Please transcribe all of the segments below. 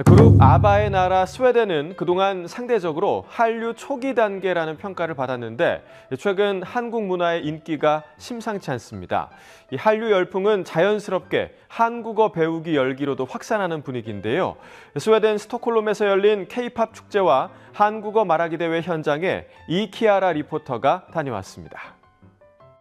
그룹 아바의 나라 스웨덴은 그동안 상대적으로 한류 초기 단계라는 평가를 받았는데 최근 한국 문화의 인기가 심상치 않습니다. 이 한류 열풍은 자연스럽게 한국어 배우기 열기로도 확산하는 분위기인데요. 스웨덴 스톡홀름에서 열린 K-팝 축제와 한국어 말하기 대회 현장에 이키아라 리포터가 다녀왔습니다.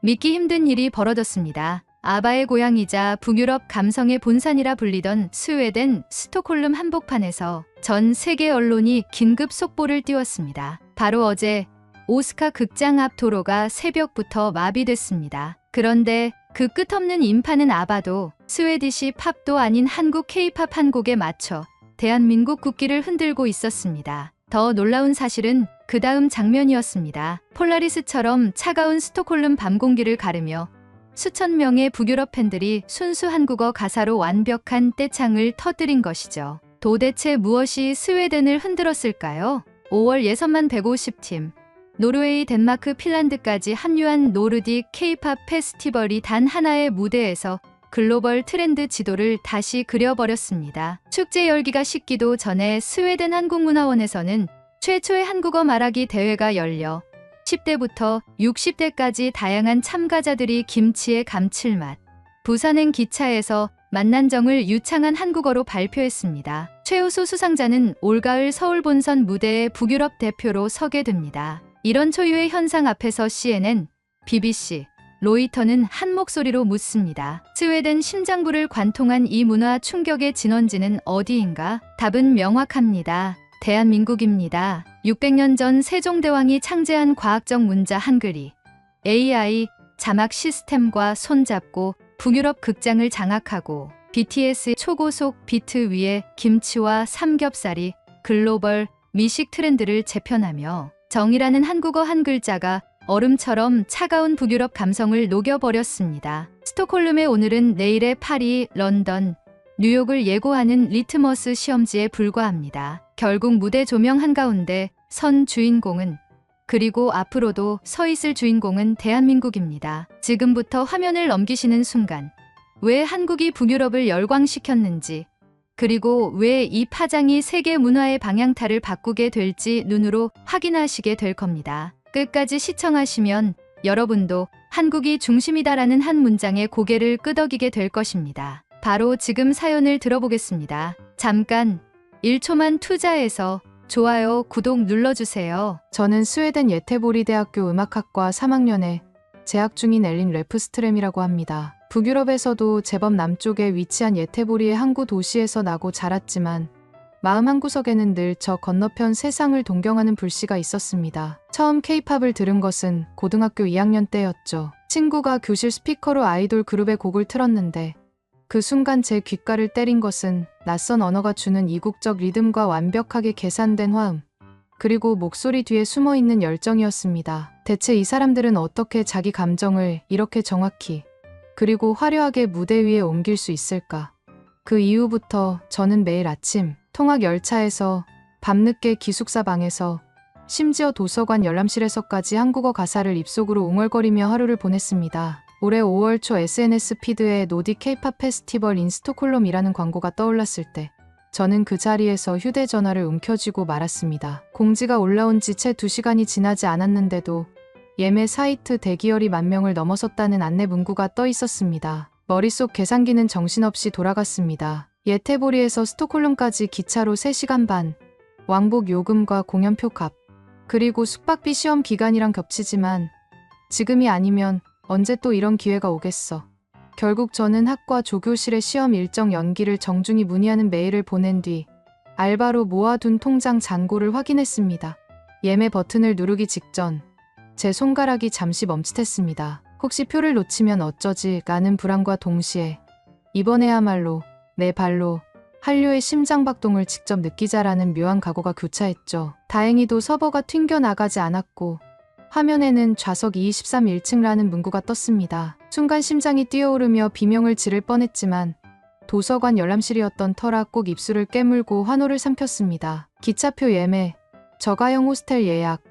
믿기 힘든 일이 벌어졌습니다. 아바의 고향이자 북유럽 감성의 본산이라 불리던 스웨덴 스톡홀름 한복판에서 전 세계 언론이 긴급 속보를 띄웠습니다. 바로 어제 오스카 극장 앞 도로가 새벽부터 마비됐습니다. 그런데 그 끝없는 인파는 아바도 스웨디시 팝도 아닌 한국 K-팝 한 곡에 맞춰 대한민국 국기를 흔들고 있었습니다. 더 놀라운 사실은 그 다음 장면이었습니다. 폴라리스처럼 차가운 스톡홀름 밤 공기를 가르며 수천 명의 북유럽 팬들이 순수 한국어 가사로 완벽한 떼창을 터뜨린 것이죠. 도대체 무엇이 스웨덴을 흔들었을까요? 5월 예선만 150팀, 노르웨이, 덴마크, 핀란드까지 합류한 노르딕 K-팝 페스티벌이 단 하나의 무대에서 글로벌 트렌드 지도를 다시 그려버렸습니다. 축제 열기가 식기도 전에 스웨덴 한국문화원에서는 최초의 한국어 말하기 대회가 열려 10대부터 60대까지 다양한 참가자들이 김치의 감칠맛, 부산행 기차에서 만난정을 유창한 한국어로 발표했습니다. 최우수 수상자는 올가을 서울 본선 무대의 북유럽 대표로 서게 됩니다. 이런 초유의 현상 앞에서 CNN, BBC, 로이터는 한 목소리로 묻습니다. 스웨덴 심장부를 관통한 이 문화 충격의 진원지는 어디인가? 답은 명확합니다. 대한민국입니다. 600년 전 세종대왕이 창제한 과학적 문자 한글이 AI 자막 시스템과 손잡고 북유럽 극장을 장악하고 BTS 초고속 비트 위에 김치와 삼겹살이 글로벌 미식 트렌드를 재편하며 정이라는 한국어 한 글자가 얼음처럼 차가운 북유럽 감성을 녹여버렸습니다. 스톡홀름의 오늘은 내일의 파리, 런던, 뉴욕을 예고하는 리트머스 시험지에 불과합니다. 결국 무대 조명 한가운데 선 주인공은, 그리고 앞으로도 서 있을 주인공은 대한민국입니다. 지금부터 화면을 넘기시는 순간 왜 한국이 북유럽을 열광시켰는지, 그리고 왜 이 파장이 세계 문화의 방향타를 바꾸게 될지 눈으로 확인하시게 될 겁니다. 끝까지 시청하시면 여러분도 한국이 중심이다라는 한 문장에 고개를 끄덕이게 될 것입니다. 바로 지금 사연을 들어보겠습니다. 잠깐 1초만 투자해서 좋아요, 구독 눌러주세요. 저는 스웨덴 예테보리 대학교 음악학과 3학년에 재학 중인 엘린 레프스트렘이라고 합니다. 북유럽에서도 제법 남쪽에 위치한 예테보리의 항구 도시에서 나고 자랐지만 마음 한구석에는 늘 저 건너편 세상을 동경하는 불씨가 있었습니다. 처음 K-팝을 들은 것은 고등학교 2학년 때였죠. 친구가 교실 스피커로 아이돌 그룹의 곡을 틀었는데 그 순간 제 귓가를 때린 것은 낯선 언어가 주는 이국적 리듬과 완벽하게 계산된 화음, 그리고 목소리 뒤에 숨어있는 열정이었습니다. 대체 이 사람들은 어떻게 자기 감정을 이렇게 정확히 그리고 화려하게 무대 위에 옮길 수 있을까? 그 이후부터 저는 매일 아침 통학 열차에서 밤늦게 기숙사 방에서 심지어 도서관 열람실에서까지 한국어 가사를 입속으로 웅얼거리며 하루를 보냈습니다. 올해 5월 초 SNS 피드에 노딕 K-팝 페스티벌 인 스톡홀름이라는 광고가 떠올랐을 때 저는 그 자리에서 휴대전화를 움켜쥐고 말았습니다. 공지가 올라온 지 채 2시간이 지나지 않았는데도 예매 사이트 대기열이 10,000명을 넘어섰다는 안내 문구가 떠 있었습니다. 머릿속 계산기는 정신없이 돌아갔습니다. 예테보리에서 스톡홀름까지 기차로 3시간 반, 왕복 요금과 공연표 값, 그리고 숙박비 시험 기간이랑 겹치지만 지금이 아니면 언제 또 이런 기회가 오겠어. 결국 저는 학과 조교실에 시험 일정 연기를 정중히 문의하는 메일을 보낸 뒤 알바로 모아둔 통장 잔고를 확인했습니다. 예매 버튼을 누르기 직전 제 손가락이 잠시 멈칫했습니다. 혹시 표를 놓치면 어쩌지 라는 불안과 동시에 이번에야말로 내 발로 한류의 심장박동을 직접 느끼자라는 묘한 각오가 교차했죠. 다행히도 서버가 튕겨나가지 않았고 화면에는 좌석 223 1층라는 문구가 떴습니다. 순간 심장이 뛰어오르며 비명을 지를 뻔했지만 도서관 열람실이었던 터라 꼭 입술을 깨물고 환호를 삼켰습니다. 기차표 예매, 저가형 호스텔 예약,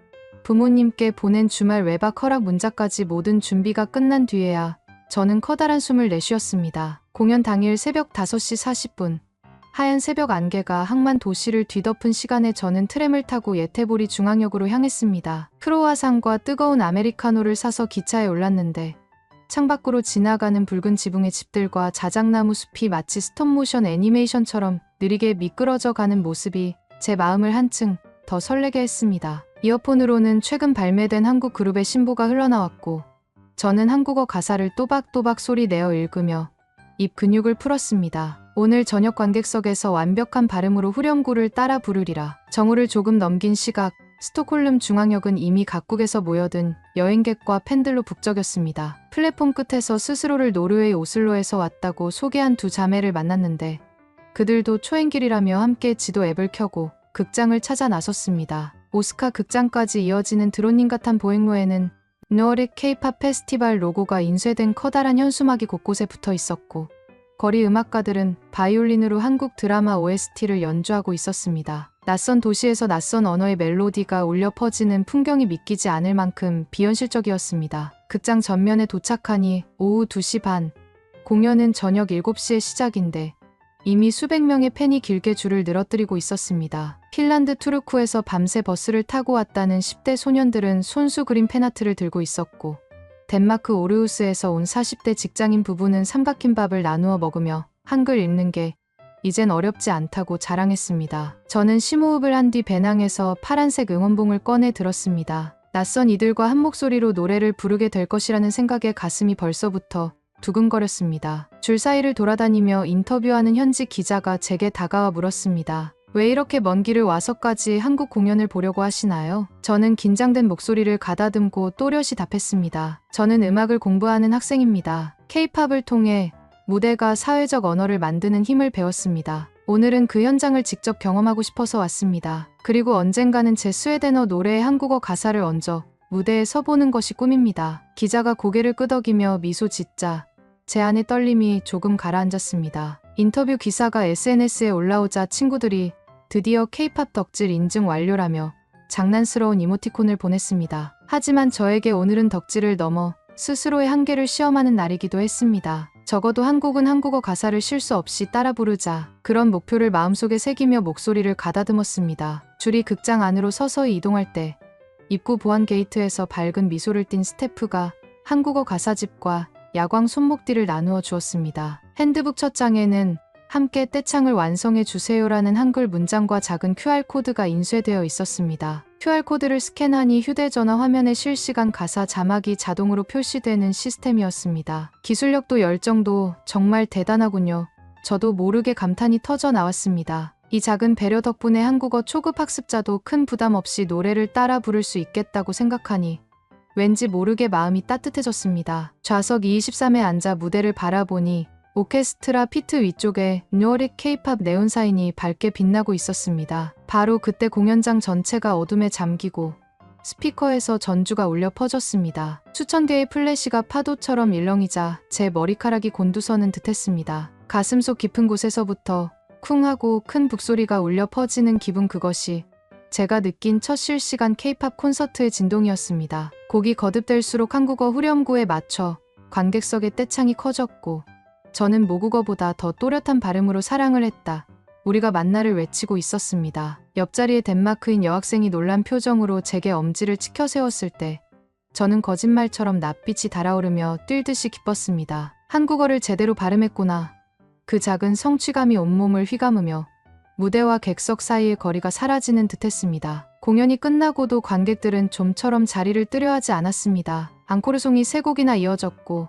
부모님께 보낸 주말 외박 허락 문자까지 모든 준비가 끝난 뒤에야 저는 커다란 숨을 내쉬었습니다. 공연 당일 새벽 5시 40분 하얀 새벽 안개가 항만 도시를 뒤덮은 시간에 저는 트램을 타고 예테보리 중앙역으로 향했습니다. 크로와상과 뜨거운 아메리카노를 사서 기차에 올랐는데 창밖으로 지나가는 붉은 지붕의 집들과 자작나무 숲이 마치 스톱모션 애니메이션처럼 느리게 미끄러져 가는 모습이 제 마음을 한층 더 설레게 했습니다. 이어폰으로는 최근 발매된 한국 그룹의 신보가 흘러나왔고 저는 한국어 가사를 또박또박 소리 내어 읽으며 입 근육을 풀었습니다. 오늘 저녁 관객석에서 완벽한 발음으로 후렴구를 따라 부르리라. 정오를 조금 넘긴 시각, 스톡홀름 중앙역은 이미 각국에서 모여든 여행객과 팬들로 북적였습니다. 플랫폼 끝에서 스스로를 노르웨이 오슬로에서 왔다고 소개한 두 자매를 만났는데 그들도 초행길이라며 함께 지도 앱을 켜고 극장을 찾아 나섰습니다. 오스카 극장까지 이어지는 드론님 같은 보행로에는 노릭 K-팝 페스티벌 로고가 인쇄된 커다란 현수막이 곳곳에 붙어 있었고 거리 음악가들은 바이올린으로 한국 드라마 OST를 연주하고 있었습니다. 낯선 도시에서 낯선 언어의 멜로디가 울려 퍼지는 풍경이 믿기지 않을 만큼 비현실적이었습니다. 극장 전면에 도착하니 오후 2시 반, 공연은 저녁 7시에 시작인데 이미 수백 명의 팬이 길게 줄을 늘어뜨리고 있었습니다. 핀란드 투르쿠에서 밤새 버스를 타고 왔다는 10대 소년들은 손수 그린 팬아트를 들고 있었고 덴마크 오르우스에서 온 40대 직장인 부부는 삼각김밥을 나누어 먹으며 한글 읽는 게 이젠 어렵지 않다고 자랑했습니다. 저는 심호흡을 한 뒤 배낭에서 파란색 응원봉을 꺼내 들었습니다. 낯선 이들과 한 목소리로 노래를 부르게 될 것이라는 생각에 가슴이 벌써부터 두근거렸습니다. 줄 사이를 돌아다니며 인터뷰하는 현지 기자가 제게 다가와 물었습니다. 왜 이렇게 먼 길을 와서까지 한국 공연을 보려고 하시나요? 저는 긴장된 목소리를 가다듬고 또렷이 답했습니다. 저는 음악을 공부하는 학생입니다. K-팝을 통해 무대가 사회적 언어를 만드는 힘을 배웠습니다. 오늘은 그 현장을 직접 경험하고 싶어서 왔습니다. 그리고 언젠가는 제 스웨덴어 노래에 한국어 가사를 얹어 무대에 서보는 것이 꿈입니다. 기자가 고개를 끄덕이며 미소 짓자 제 안의 떨림이 조금 가라앉았습니다. 인터뷰 기사가 SNS에 올라오자 친구들이 드디어 K-팝 덕질 인증 완료라며 장난스러운 이모티콘을 보냈습니다. 하지만 저에게 오늘은 덕질을 넘어 스스로의 한계를 시험하는 날이기도 했습니다. 적어도 한국은 한국어 가사를 실수 없이 따라 부르자. 그런 목표를 마음속에 새기며 목소리를 가다듬었습니다. 줄이 극장 안으로 서서히 이동할 때 입구 보안 게이트에서 밝은 미소를 띤 스태프가 한국어 가사집과 야광 손목띠를 나누어 주었습니다. 핸드북 첫 장에는 함께 떼창을 완성해 주세요라는 한글 문장과 작은 QR코드가 인쇄되어 있었습니다. QR코드를 스캔하니 휴대전화 화면에 실시간 가사 자막이 자동으로 표시되는 시스템이었습니다. 기술력도 열정도 정말 대단하군요. 저도 모르게 감탄이 터져 나왔습니다. 이 작은 배려 덕분에 한국어 초급 학습자도 큰 부담 없이 노래를 따라 부를 수 있겠다고 생각하니 왠지 모르게 마음이 따뜻해졌습니다. 좌석 23에 앉아 무대를 바라보니 오케스트라 피트 위쪽에 노릭 K-팝 네온사인이 밝게 빛나고 있었습니다. 바로 그때 공연장 전체가 어둠에 잠기고 스피커에서 전주가 울려 퍼졌습니다. 수천 개의 플래시가 파도처럼 일렁이자 제 머리카락이 곤두서는 듯했습니다. 가슴속 깊은 곳에서부터 쿵 하고 큰 북소리가 울려 퍼지는 기분, 그것이 제가 느낀 첫 실시간 K-팝 콘서트의 진동이었습니다. 곡이 거듭될수록 한국어 후렴구에 맞춰 관객석의 떼창이 커졌고 저는 모국어보다 더 또렷한 발음으로 사랑을 했다. 우리가 만나를 외치고 있었습니다. 옆자리에 덴마크인 여학생이 놀란 표정으로 제게 엄지를 치켜 세웠을 때 저는 거짓말처럼 낯빛이 달아오르며 뛸 듯이 기뻤습니다. 한국어를 제대로 발음했구나. 그 작은 성취감이 온몸을 휘감으며 무대와 객석 사이의 거리가 사라지는 듯했습니다. 공연이 끝나고도 관객들은 좀처럼 자리를 뜨려 하지 않았습니다. 앙코르송이 3곡이나 이어졌고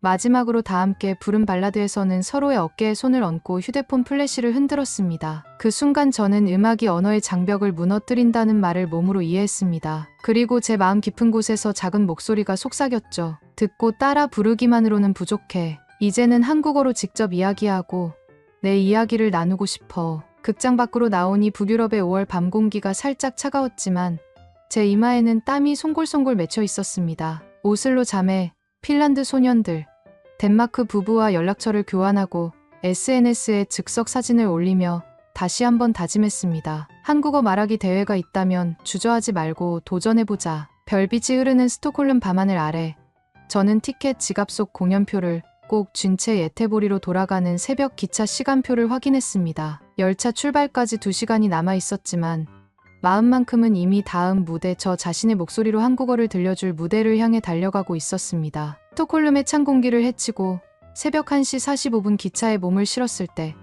마지막으로 다 함께 부른 발라드에서는 서로의 어깨에 손을 얹고 휴대폰 플래시를 흔들었습니다. 그 순간 저는 음악이 언어의 장벽을 무너뜨린다는 말을 몸으로 이해했습니다. 그리고 제 마음 깊은 곳에서 작은 목소리가 속삭였죠. 듣고 따라 부르기만으로는 부족해. 이제는 한국어로 직접 이야기하고 내 이야기를 나누고 싶어. 극장 밖으로 나오니 북유럽의 5월 밤 공기가 살짝 차가웠지만 제 이마에는 땀이 송골송골 맺혀 있었습니다. 오슬로 자매, 핀란드 소년들, 덴마크 부부와 연락처를 교환하고 SNS에 즉석 사진을 올리며 다시 한번 다짐했습니다. 한국어 말하기 대회가 있다면 주저하지 말고 도전해보자. 별빛이 흐르는 스톡홀름 밤하늘 아래 저는 티켓, 지갑 속 공연표를 꼭 쥔 채 예태보리로 돌아가는 새벽 기차 시간표를 확인했습니다. 열차 출발까지 2시간이 남아 있었지만 마음만큼은 이미 다음 무대 저 자신의 목소리로 한국어를 들려줄 무대를 향해 달려가고 있었습니다. 스톡홀름의 찬 공기를 헤치고 새벽 1시 45분 기차에 몸을 실었을 때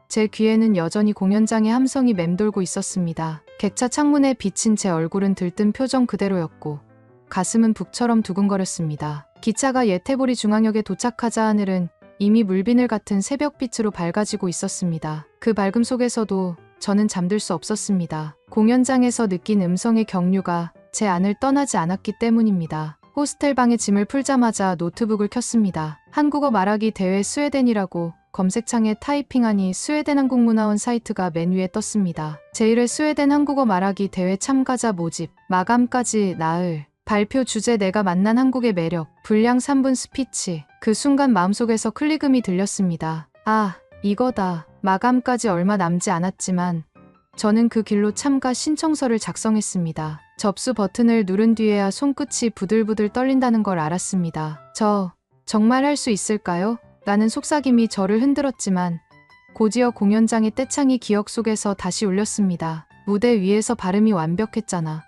제 귀에는 여전히 공연장의 함성이 맴돌고 있었습니다. 객차 창문에 비친 제 얼굴은 들뜬 표정 그대로였고 가슴은 북처럼 두근거렸습니다. 기차가 예태보리 중앙역에 도착하자 하늘은 이미 물비늘 같은 새벽빛으로 밝아지고 있었습니다. 그 밝음 속에서도 저는 잠들 수 없었습니다. 공연장에서 느낀 음성의 경류가 제 안을 떠나지 않았기 때문입니다. 호스텔 방에 짐을 풀자마자 노트북을 켰습니다. 한국어 말하기 대회 스웨덴이라고 검색창에 타이핑하니 스웨덴 한국문화원 사이트가 맨 위에 떴습니다. 제1회 스웨덴 한국어 말하기 대회 참가자 모집, 마감까지 나흘, 발표 주제 내가 만난 한국의 매력, 분량 3분 스피치. 그 순간 마음속에서 클릭음이 들렸습니다. 아, 이거다. 마감까지 얼마 남지 않았지만 저는 그 길로 참가 신청서를 작성했습니다. 접수 버튼을 누른 뒤에야 손끝이 부들부들 떨린다는 걸 알았습니다. 정말 할 수 있을까요? 라는 속삭임이 저를 흔들었지만 곧이어 공연장의 떼창이 기억 속에서 다시 울렸습니다. 무대 위에서 발음이 완벽했잖아.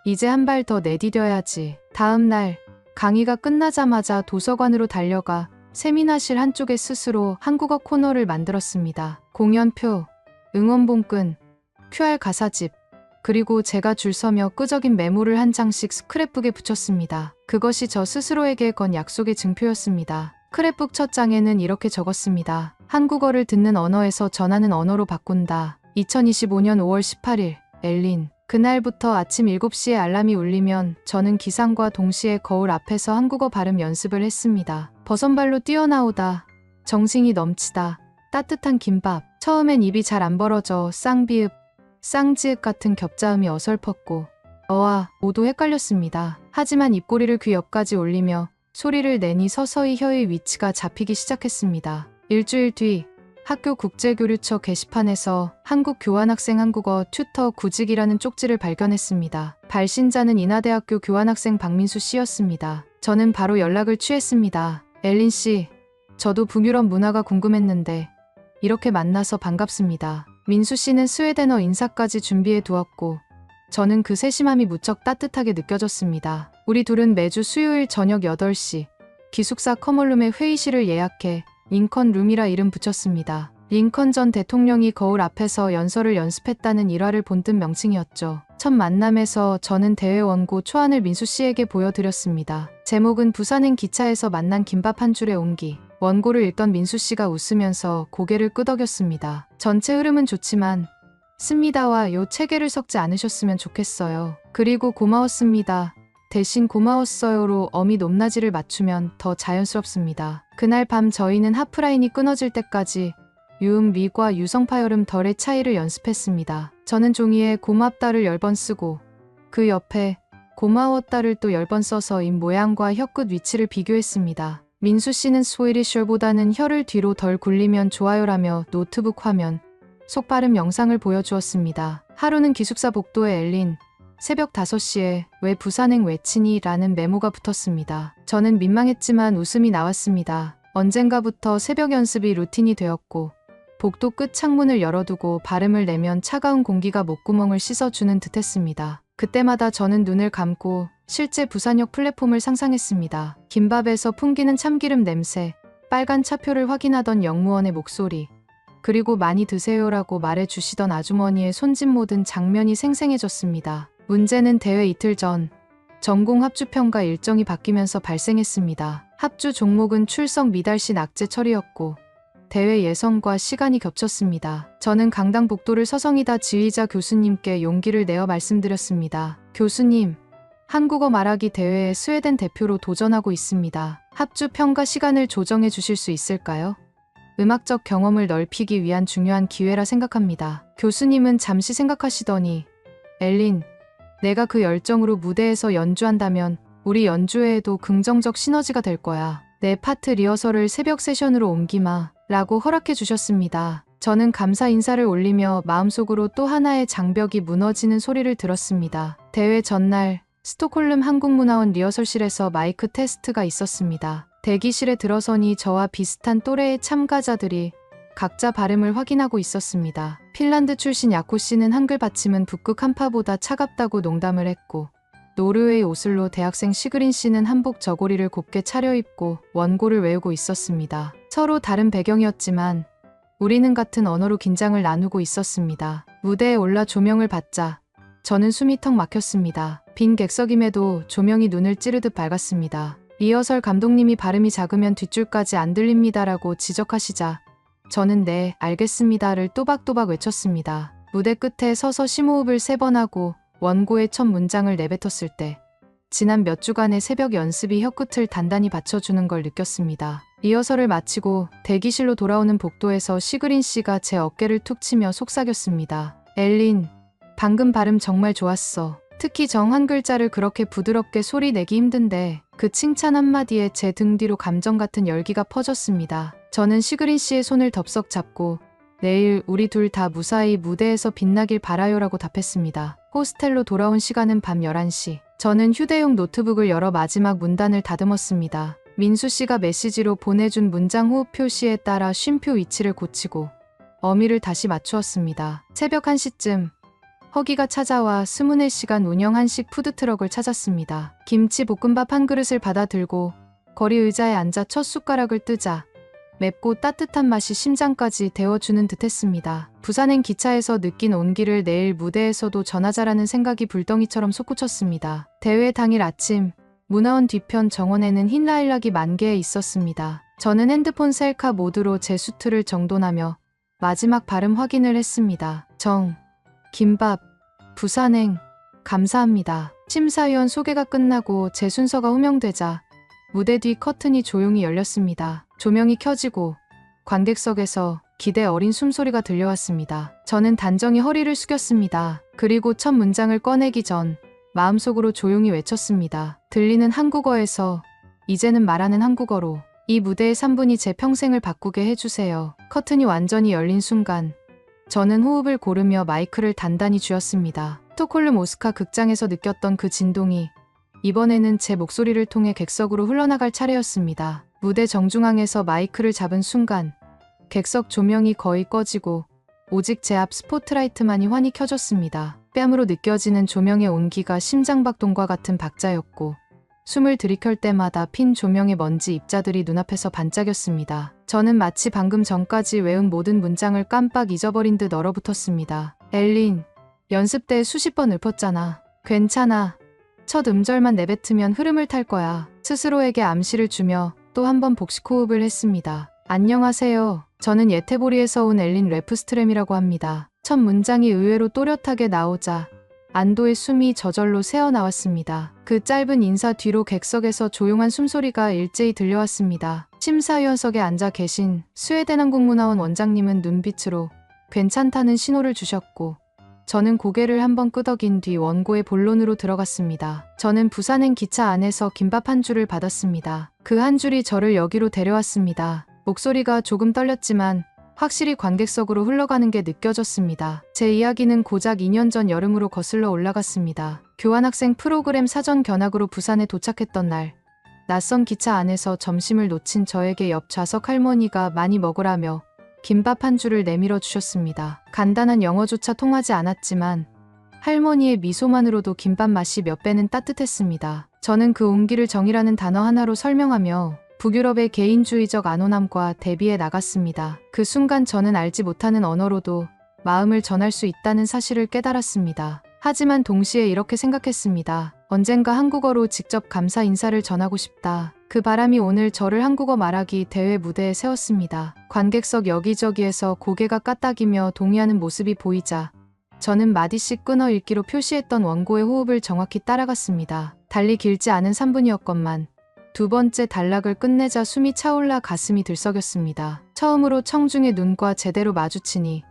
이제 한 발 더 내디뎌야지. 다음 날 강의가 끝나자마자 도서관으로 달려가 세미나실 한쪽에 스스로 한국어 코너를 만들었습니다. 공연표, 응원봉끈, QR 가사집, 그리고 제가 줄 서며 끄적인 메모를 한 장씩 스크랩북에 붙였습니다. 그것이 저 스스로에게 건 약속의 증표였습니다. 스크랩북 첫 장에는 이렇게 적었습니다. 한국어를 듣는 언어에서 전하는 언어로 바꾼다. 2025년 5월 18일, 엘린. 그날부터 아침 7시에 알람이 울리면 저는 기상과 동시에 거울 앞에서 한국어 발음 연습을 했습니다. 버선발로 뛰어나오다, 정신이 넘치다, 따뜻한 김밥. 처음엔 입이 잘 안 벌어져 쌍비읍, 쌍지읍 같은 겹자음이 어설펐고 어와 오도 헷갈렸습니다. 하지만 입꼬리를 귀 옆까지 올리며 소리를 내니 서서히 혀의 위치가 잡히기 시작했습니다. 일주일 뒤 학교 국제교류처 게시판에서 한국 교환학생 한국어 튜터 구직이라는 쪽지를 발견했습니다. 발신자는 인하대학교 교환학생 박민수 씨였습니다. 저는 바로 연락을 취했습니다. 엘린 씨, 저도 북유럽 문화가 궁금했는데 이렇게 만나서 반갑습니다. 민수 씨는 스웨덴어 인사까지 준비해 두었고 저는 그 세심함이 무척 따뜻하게 느껴졌습니다. 우리 둘은 매주 수요일 저녁 8시 기숙사 커멀룸에 회의실을 예약해 링컨 룸이라 이름 붙였습니다. 링컨 전 대통령이 거울 앞에서 연설을 연습했다는 일화를 본뜬 명칭이었죠. 첫 만남에서 저는 대회 원고 초안을 민수 씨에게 보여드렸습니다. 제목은 부산행 기차에서 만난 김밥 한 줄의 온기. 원고를 읽던 민수 씨가 웃으면서 고개를 끄덕였습니다. 전체 흐름은 좋지만 씁니다와 요 체계를 섞지 않으셨으면 좋겠어요. 그리고 고마웠습니다. 대신 고마웠어요로 어미 높낮이를 맞추면 더 자연스럽습니다. 그날 밤 저희는 하프라인이 끊어질 때까지 유음, 미과, 유성파 여름 덜의 차이를 연습했습니다. 저는 종이에 고맙다를 10번 쓰고 그 옆에 고마웠다를 또 10번 써서 입 모양과 혀끝 위치를 비교했습니다. 민수 씨는 스웨디셔보다는 혀를 뒤로 덜 굴리면 좋아요라며 노트북 화면, 속발음 영상을 보여주었습니다. 하루는 기숙사 복도에 엘린, 새벽 5시에 왜 부산행 외치니? 라는 메모가 붙었습니다. 저는 민망했지만 웃음이 나왔습니다. 언젠가부터 새벽 연습이 루틴이 되었고 복도 끝 창문을 열어두고 발음을 내면 차가운 공기가 목구멍을 씻어주는 듯했습니다. 그때마다 저는 눈을 감고 실제 부산역 플랫폼을 상상했습니다. 김밥에서 풍기는 참기름 냄새, 빨간 차표를 확인하던 영무원의 목소리, 그리고 많이 드세요라고 말해주시던 아주머니의 손짓 모든 장면이 생생해졌습니다. 문제는 대회 이틀 전 전공 합주평가 일정이 바뀌면서 발생했습니다. 합주 종목은 출석 미달시 낙제 처리였고 대회 예선과 시간이 겹쳤습니다. 저는 강당 복도를 서성이다 지휘자 교수님께 용기를 내어 말씀드렸습니다. 교수님, 한국어 말하기 대회에 스웨덴 대표로 도전하고 있습니다. 합주 평가 시간을 조정해 주실 수 있을까요? 음악적 경험을 넓히기 위한 중요한 기회라 생각합니다. 교수님은 잠시 생각하시더니 엘린, 내가 그 열정으로 무대에서 연주한다면 우리 연주회에도 긍정적 시너지가 될 거야. 내 파트 리허설을 새벽 세션으로 옮기마 라고 허락해 주셨습니다. 저는 감사 인사를 올리며 마음속으로 또 하나의 장벽이 무너지는 소리를 들었습니다. 대회 전날 스톡홀름 한국문화원 리허설실에서 마이크 테스트가 있었습니다. 대기실에 들어서니 저와 비슷한 또래의 참가자들이 각자 발음을 확인하고 있었습니다. 핀란드 출신 야코 씨는 한글 받침은 북극 한파보다 차갑다고 농담을 했고, 노르웨이 오슬로 대학생 시그린 씨는 한복 저고리를 곱게 차려입고 원고를 외우고 있었습니다. 서로 다른 배경이었지만 우리는 같은 언어로 긴장을 나누고 있었습니다. 무대에 올라 조명을 받자 저는 숨이 턱 막혔습니다. 빈 객석임에도 조명이 눈을 찌르듯 밝았습니다. 리허설 감독님이 발음이 작으면 뒷줄까지 안 들립니다라고 지적하시자 저는 네, 알겠습니다를 또박또박 외쳤습니다. 무대 끝에 서서 심호흡을 3번 하고 원고의 첫 문장을 내뱉었을 때 지난 몇 주간의 새벽 연습이 혀끝을 단단히 받쳐주는 걸 느꼈습니다. 리허설을 마치고 대기실로 돌아오는 복도에서 시그린 씨가 제 어깨를 툭 치며 속삭였습니다. 엘린, 방금 발음 정말 좋았어. 특히 정 한 글자를 그렇게 부드럽게 소리 내기 힘든데 그 칭찬 한마디에 제 등 뒤로 감정 같은 열기가 퍼졌습니다. 저는 시그린 씨의 손을 덥석 잡고 내일 우리 둘 다 무사히 무대에서 빛나길 바라요라고 답했습니다. 호스텔로 돌아온 시간은 밤 11시. 저는 휴대용 노트북을 열어 마지막 문단을 다듬었습니다. 민수 씨가 메시지로 보내준 문장 호흡 표시에 따라 쉼표 위치를 고치고 어미를 다시 맞추었습니다. 새벽 1시쯤 허기가 찾아와 24시간 운영 한식 푸드트럭을 찾았습니다. 김치 볶음밥 한 그릇을 받아 들고 거리 의자에 앉아 첫 숟가락을 뜨자 맵고 따뜻한 맛이 심장까지 데워주는 듯했습니다. 부산행 기차에서 느낀 온기를 내일 무대에서도 전하자라는 생각이 불덩이처럼 솟구쳤습니다. 대회 당일 아침 문화원 뒤편 정원에는 흰 라일락이 만개에 있었습니다. 저는 핸드폰 셀카 모드로 제 수트를 정돈하며 마지막 발음 확인을 했습니다. 김밥, 부산행, 감사합니다. 심사위원 소개가 끝나고 제 순서가 호명되자 무대 뒤 커튼이 조용히 열렸습니다. 조명이 켜지고 관객석에서 기대 어린 숨소리가 들려왔습니다. 저는 단정히 허리를 숙였습니다. 그리고 첫 문장을 꺼내기 전 마음속으로 조용히 외쳤습니다. 들리는 한국어에서 이제는 말하는 한국어로 이 무대의 3분이 제 평생을 바꾸게 해주세요. 커튼이 완전히 열린 순간 저는 호흡을 고르며 마이크를 단단히 쥐었습니다. 스톡홀름 오스카 극장에서 느꼈던 그 진동이 이번에는 제 목소리를 통해 객석으로 흘러나갈 차례였습니다. 무대 정중앙에서 마이크를 잡은 순간 객석 조명이 거의 꺼지고 오직 제 앞 스포트라이트만이 환히 켜졌습니다. 뺨으로 느껴지는 조명의 온기가 심장박동과 같은 박자였고 숨을 들이켤 때마다 핀 조명의 먼지 입자들이 눈앞에서 반짝였습니다. 저는 마치 방금 전까지 외운 모든 문장을 깜빡 잊어버린 듯 얼어붙었습니다. 엘린, 연습 때 수십 번 읊었잖아. 괜찮아. 첫 음절만 내뱉으면 흐름을 탈 거야. 스스로에게 암시를 주며 또 한 번 복식 호흡을 했습니다. 안녕하세요. 저는 예테보리에서 온 엘린 레프스트램이라고 합니다. 첫 문장이 의외로 또렷하게 나오자 안도의 숨이 저절로 새어나왔습니다. 그 짧은 인사 뒤로 객석에서 조용한 숨소리가 일제히 들려왔습니다. 심사위원석에 앉아 계신 스웨덴 항공문화원 원장님은 눈빛으로 괜찮다는 신호를 주셨고 저는 고개를 한번 끄덕인 뒤 원고의 본론으로 들어갔습니다. 저는 부산행 기차 안에서 김밥 한 줄을 받았습니다. 그 한 줄이 저를 여기로 데려왔습니다. 목소리가 조금 떨렸지만 확실히 관객석으로 흘러가는 게 느껴졌습니다. 제 이야기는 고작 2년 전 여름으로 거슬러 올라갔습니다. 교환학생 프로그램 사전 견학으로 부산에 도착했던 날, 낯선 기차 안에서 점심을 놓친 저에게 옆 좌석 할머니가 많이 먹으라며 김밥 한 줄을 내밀어 주셨습니다. 간단한 영어조차 통하지 않았지만 할머니의 미소만으로도 김밥 맛이 몇 배는 따뜻했습니다. 저는 그 온기를 정이라는 단어 하나로 설명하며 북유럽의 개인주의적 안온함과 대비해 나갔습니다. 그 순간 저는 알지 못하는 언어로도 마음을 전할 수 있다는 사실을 깨달았습니다. 하지만 동시에 이렇게 생각했습니다. 언젠가 한국어로 직접 감사 인사를 전하고 싶다. 그 바람이 오늘 저를 한국어 말하기 대회 무대에 세웠습니다. 관객석 여기저기에서 고개가 까딱이며 동의하는 모습이 보이자 저는 마디씩 끊어 읽기로 표시했던 원고의 호흡을 정확히 따라갔습니다. 달리 길지 않은 3분이었건만 두 번째 단락을 끝내자 숨이 차올라 가슴이 들썩였습니다. 처음으로 청중의 눈과 제대로 마주치니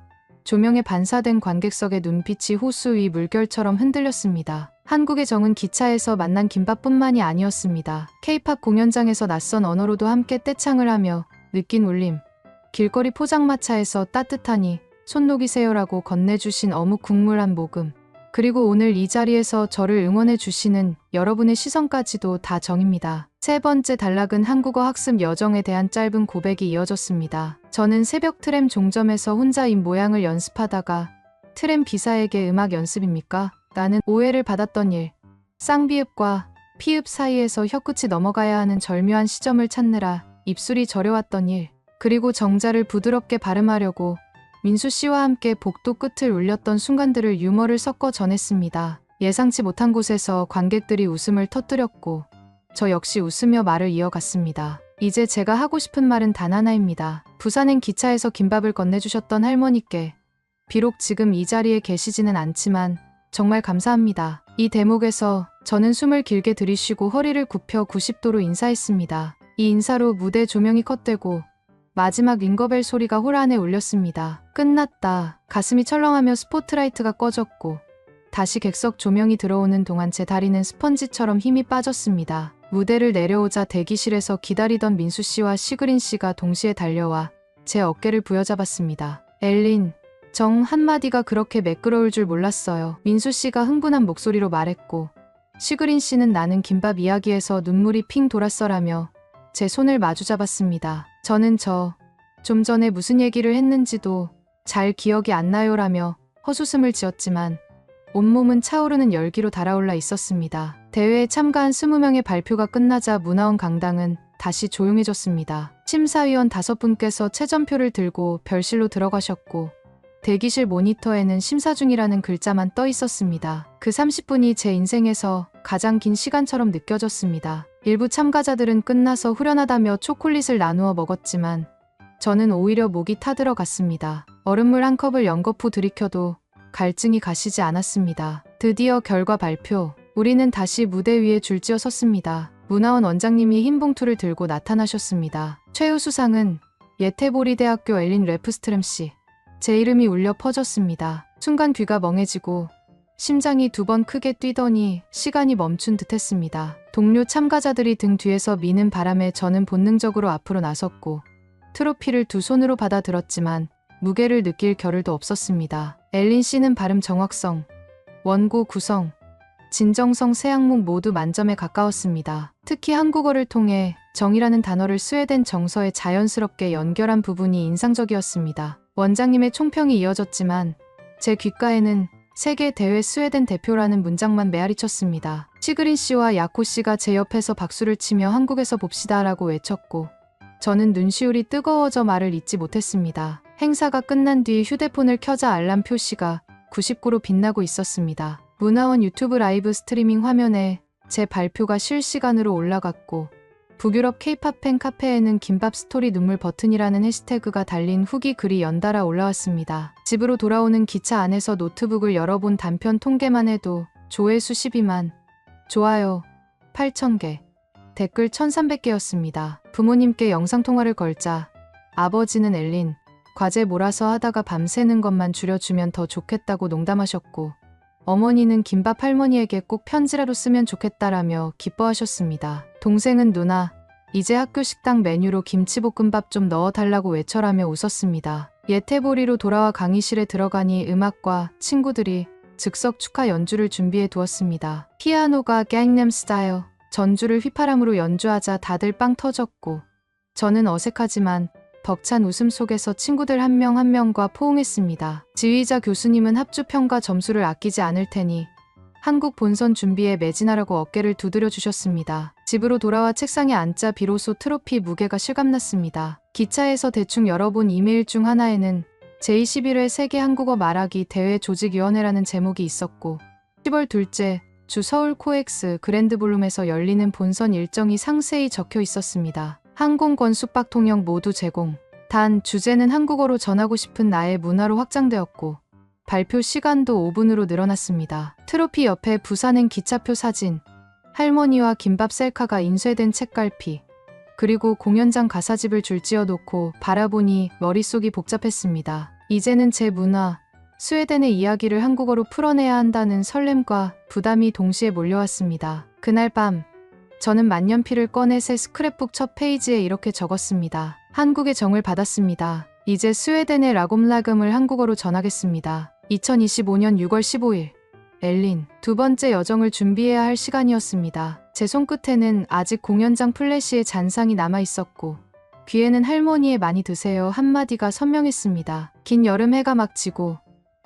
조명에 반사된 관객석의 눈빛이 호수 위 물결처럼 흔들렸습니다. 한국의 정은 기차에서 만난 김밥뿐만이 아니었습니다. K-팝 공연장에서 낯선 언어로도 함께 떼창을 하며 느낀 울림, 길거리 포장마차에서 따뜻하니 손 녹이세요라고 건네주신 어묵 국물 한 모금, 그리고 오늘 이 자리에서 저를 응원해 주시는 여러분의 시선까지도 다 정입니다. 세 번째 단락은 한국어 학습 여정에 대한 짧은 고백이 이어졌습니다. 저는 새벽 트램 종점에서 혼자 입 모양을 연습하다가 트램 기사에게 음악 연습입니까? 라는 오해를 받았던 일. 쌍비읍과 피읍 사이에서 혀끝이 넘어가야 하는 절묘한 시점을 찾느라 입술이 저려왔던 일. 그리고 정자를 부드럽게 발음하려고 민수 씨와 함께 복도 끝을 울렸던 순간들을 유머를 섞어 전했습니다. 예상치 못한 곳에서 관객들이 웃음을 터뜨렸고 저 역시 웃으며 말을 이어갔습니다. 이제 제가 하고 싶은 말은 단 하나입니다. 부산행 기차에서 김밥을 건네주셨던 할머니께 비록 지금 이 자리에 계시지는 않지만 정말 감사합니다. 이 대목에서 저는 숨을 길게 들이쉬고 허리를 굽혀 90도로 인사했습니다. 이 인사로 무대 조명이 컷되고 마지막 윙거벨 소리가 홀 안에 울렸습니다. 끝났다. 가슴이 철렁하며 스포트라이트가 꺼졌고 다시 객석 조명이 들어오는 동안 제 다리는 스펀지처럼 힘이 빠졌습니다. 무대를 내려오자 대기실에서 기다리던 민수 씨와 시그린 씨가 동시에 달려와 제 어깨를 부여잡았습니다. 엘린, 정 한마디가 그렇게 매끄러울 줄 몰랐어요. 민수 씨가 흥분한 목소리로 말했고 시그린 씨는 나는 김밥 이야기에서 눈물이 핑 돌았어라며 제 손을 마주잡았습니다. 저는 좀 전에 무슨 얘기를 했는지도 잘 기억이 안 나요라며 헛웃음을 지었지만 온몸은 차오르는 열기로 달아올라 있었습니다. 대회에 참가한 20명의 발표가 끝나자 문화원 강당은 다시 조용해졌습니다. 심사위원 5분께서 채점표를 들고 별실로 들어가셨고 대기실 모니터에는 심사 중이라는 글자만 떠 있었습니다. 그 30분이 제 인생에서 가장 긴 시간처럼 느껴졌습니다. 일부 참가자들은 끝나서 후련하다며 초콜릿을 나누어 먹었지만 저는 오히려 목이 타들어갔습니다. 얼음물 한 컵을 연거푸 들이켜도 갈증이 가시지 않았습니다. 드디어 결과 발표. 우리는 다시 무대 위에 줄지어 섰습니다. 문화원 원장님이 흰 봉투를 들고 나타나셨습니다. 최우수상은 예태보리대학교 엘린 레프스트램 씨. 제 이름이 울려 퍼졌습니다. 순간 귀가 멍해지고 심장이 2번 크게 뛰더니 시간이 멈춘 듯했습니다. 동료 참가자들이 등 뒤에서 미는 바람에 저는 본능적으로 앞으로 나섰고 트로피를 2 손으로 받아들었지만 무게를 느낄 겨를도 없었습니다. 엘린 씨는 발음 정확성, 원고 구성, 진정성 세 항목 모두 만점에 가까웠습니다. 특히 한국어를 통해 정이라는 단어를 스웨덴 정서에 자연스럽게 연결한 부분이 인상적이었습니다. 원장님의 총평이 이어졌지만 제 귓가에는 세계 대회 스웨덴 대표라는 문장만 메아리쳤습니다. 시그린 씨와 야코 씨가 제 옆에서 박수를 치며 한국에서 봅시다라고 외쳤고 저는 눈시울이 뜨거워져 말을 잇지 못했습니다. 행사가 끝난 뒤 휴대폰을 켜자 알람 표시가 99로 빛나고 있었습니다. 문화원 유튜브 라이브 스트리밍 화면에 제 발표가 실시간으로 올라갔고 북유럽 케이팝 팬 카페에는 김밥 스토리 눈물 버튼이라는 해시태그가 달린 후기 글이 연달아 올라왔습니다. 집으로 돌아오는 기차 안에서 노트북을 열어본 단편 통계만 해도 조회수 12만, 좋아요 8,000개, 댓글 1,300개였습니다. 부모님께 영상통화를 걸자 아버지는 엘린, 과제 몰아서 하다가 밤새는 것만 줄여주면 더 좋겠다고 농담하셨고 어머니는 김밥 할머니에게 꼭 편지라도 쓰면 좋겠다라며 기뻐하셨습니다. 동생은 누나, 이제 학교 식당 메뉴로 김치볶음밥 좀 넣어달라고 외쳐라며 웃었습니다. 예태보리로 돌아와 강의실에 들어가니 음악과 친구들이 즉석 축하 연주를 준비해 두었습니다. 피아노가 갱남 스타일, 전주를 휘파람으로 연주하자 다들 빵 터졌고 저는 어색하지만 벅찬 웃음 속에서 친구들 한 명 한 명과 포옹했습니다. 지휘자 교수님은 합주평가 점수를 아끼지 않을 테니 한국 본선 준비에 매진하라고 어깨를 두드려 주셨습니다. 집으로 돌아와 책상에 앉자 비로소 트로피 무게가 실감났습니다. 기차에서 대충 열어본 이메일 중 하나에는 제21회 세계 한국어 말하기 대회 조직위원회라는 제목이 있었고 10월 둘째 주 서울 코엑스 그랜드볼룸에서 열리는 본선 일정이 상세히 적혀 있었습니다. 항공권 숙박 통역 모두 제공. 단 주제는 한국어로 전하고 싶은 나의 문화로 확장되었고 발표 시간도 5분으로 늘어났습니다. 트로피 옆에 부산행 기차표 사진, 할머니와 김밥 셀카가 인쇄된 책갈피, 그리고 공연장 가사집을 줄지어 놓고 바라보니 머릿속이 복잡했습니다. 이제는 제 문화, 스웨덴의 이야기를 한국어로 풀어내야 한다는 설렘과 부담이 동시에 몰려왔습니다. 그날 밤 저는 만년필을 꺼내 새 스크랩북 첫 페이지에 이렇게 적었습니다. 한국의 정을 받았습니다. 이제 스웨덴의 라곰라금을 한국어로 전하겠습니다. 2025년 6월 15일 엘린. 두 번째 여정을 준비해야 할 시간이었습니다. 제 손끝에는 아직 공연장 플래시의 잔상이 남아 있었고 귀에는 할머니의 많이 드세요 한마디가 선명했습니다. 긴 여름 해가 막 지고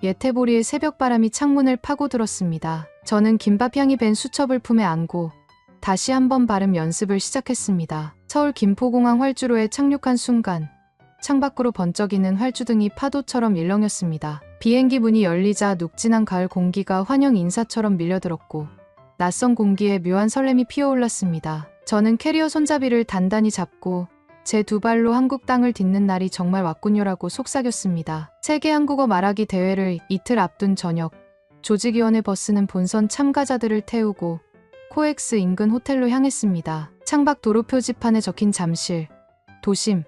예태보리의 새벽바람이 창문을 파고들었습니다. 저는 김밥 향이 밴 수첩을 품에 안고 다시 한번 발음 연습을 시작했습니다. 서울 김포공항 활주로에 착륙한 순간 창밖으로 번쩍이는 활주등이 파도처럼 일렁였습니다. 비행기 문이 열리자 녹진한 가을 공기가 환영 인사처럼 밀려들었고 낯선 공기에 묘한 설렘이 피어올랐습니다. 저는 캐리어 손잡이를 단단히 잡고 제 두 발로 한국 땅을 딛는 날이 정말 왔군요라고 속삭였습니다. 세계 한국어 말하기 대회를 이틀 앞둔 저녁, 조직위원회 버스는 본선 참가자들을 태우고 코엑스 인근 호텔로 향했습니다. 창밖 도로 표지판에 적힌 잠실, 도심,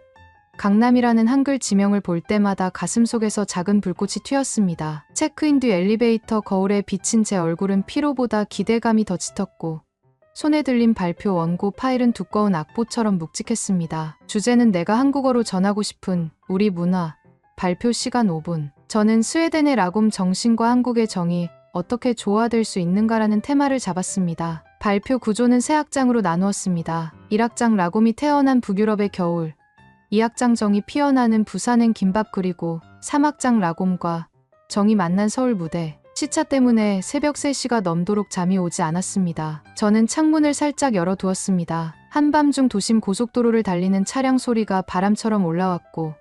강남이라는 한글 지명을 볼 때마다 가슴속에서 작은 불꽃이 튀었습니다. 체크인 뒤 엘리베이터 거울에 비친 제 얼굴은 피로보다 기대감이 더 짙었고 손에 들린 발표 원고 파일은 두꺼운 악보처럼 묵직했습니다. 주제는 내가 한국어로 전하고 싶은 우리 문화, 발표 시간 5분. 저는 스웨덴의 라곰 정신과 한국의 정이 어떻게 조화될 수 있는가라는 테마를 잡았습니다. 발표 구조는 세 악장으로 나누었습니다. 1악장 라곰이 태어난 북유럽의 겨울, 2악장 정이 피어나는 부산행 김밥 그리고 3악장 라곰과 정이 만난 서울 무대. 시차 때문에 새벽 3시가 넘도록 잠이 오지 않았습니다. 저는 창문을 살짝 열어두었습니다. 한밤중 도심 고속도로를 달리는 차량 소리가 바람처럼 올라왔고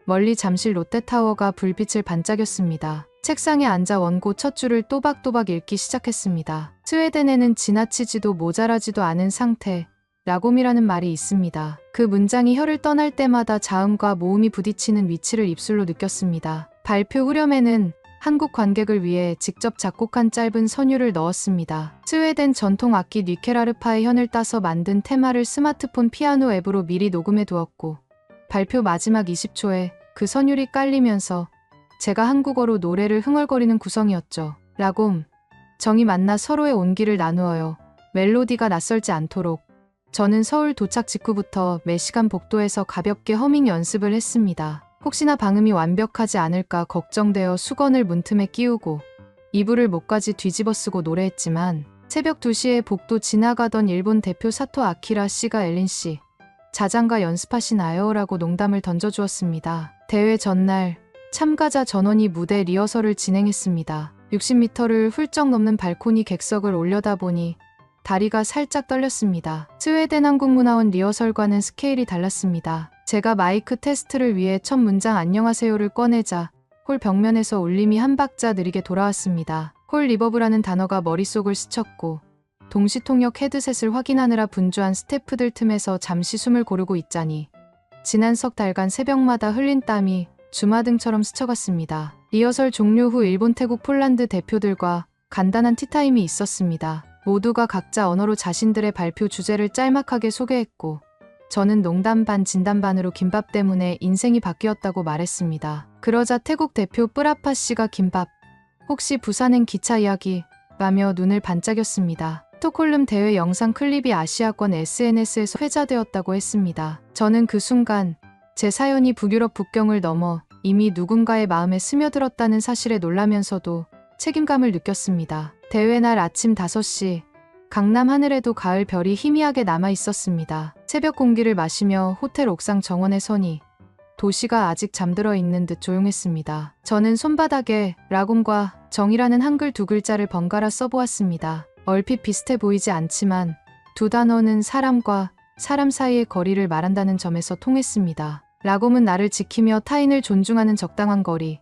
멀리 잠실 롯데타워가 불빛을 반짝였습니다. 책상에 앉아 원고 첫 줄을 또박또박 읽기 시작했습니다. 스웨덴에는 지나치지도 모자라지도 않은 상태, 라곰이라는 말이 있습니다. 그 문장이 혀를 떠날 때마다 자음과 모음이 부딪히는 위치를 입술로 느꼈습니다. 발표 후렴에는 한국 관객을 위해 직접 작곡한 짧은 선율을 넣었습니다. 스웨덴 전통 악기 뉘케라르파의 현을 따서 만든 테마를 스마트폰 피아노 앱으로 미리 녹음해 두었고 발표 마지막 20초에 그 선율이 깔리면서 제가 한국어로 노래를 흥얼거리는 구성이었죠. 라곰, 정이 만나 서로의 온기를 나누어요. 멜로디가 낯설지 않도록 저는 서울 도착 직후부터 매시간 복도에서 가볍게 허밍 연습을 했습니다. 혹시나 방음이 완벽하지 않을까 걱정되어 수건을 문틈에 끼우고 이불을 목까지 뒤집어 쓰고 노래했지만 새벽 2시에 복도 지나가던 일본 대표 사토 아키라 씨가 엘린 씨, 자장가 연습하시나요? 라고 농담을 던져주었습니다. 대회 전날 참가자 전원이 무대 리허설을 진행했습니다. 60m를 훌쩍 넘는 발코니 객석을 올려다보니 다리가 살짝 떨렸습니다. 스웨덴 한국문화원 리허설과는 스케일이 달랐습니다. 제가 마이크 테스트를 위해 첫 문장 안녕하세요를 꺼내자 홀 벽면에서 울림이 한 박자 느리게 돌아왔습니다. 홀 리버브라는 단어가 머릿속을 스쳤고 동시통역 헤드셋을 확인하느라 분주한 스태프들 틈에서 잠시 숨을 고르고 있자니 지난 석 달간 새벽마다 흘린 땀이 주마등처럼 스쳐갔습니다. 리허설 종료 후 일본, 태국, 폴란드 대표들과 간단한 티타임이 있었습니다. 모두가 각자 언어로 자신들의 발표 주제를 짤막하게 소개했고 저는 농담 반 진담 반으로 김밥 때문에 인생이 바뀌었다고 말했습니다. 그러자 태국 대표 뿌라파 씨가 김밥, 혹시 부산행 기차 이야기? 라며 눈을 반짝였습니다. 스톡홀름 대회 영상 클립이 아시아권 SNS에서 회자되었다고 했습니다. 저는 그 순간 제 사연이 북유럽 국경을 넘어 이미 누군가의 마음에 스며들었다는 사실에 놀라면서도 책임감을 느꼈습니다. 대회 날 아침 5시 강남 하늘에도 가을 별이 희미하게 남아 있었습니다. 새벽 공기를 마시며 호텔 옥상 정원에 서니 도시가 아직 잠들어 있는 듯 조용했습니다. 저는 손바닥에 라곰과 정이라는 한글 두 글자를 번갈아 써보았습니다. 얼핏 비슷해 보이지 않지만 두 단어는 사람과 사람 사이의 거리를 말한다는 점에서 통했습니다. 라곰은 나를 지키며 타인을 존중하는 적당한 거리,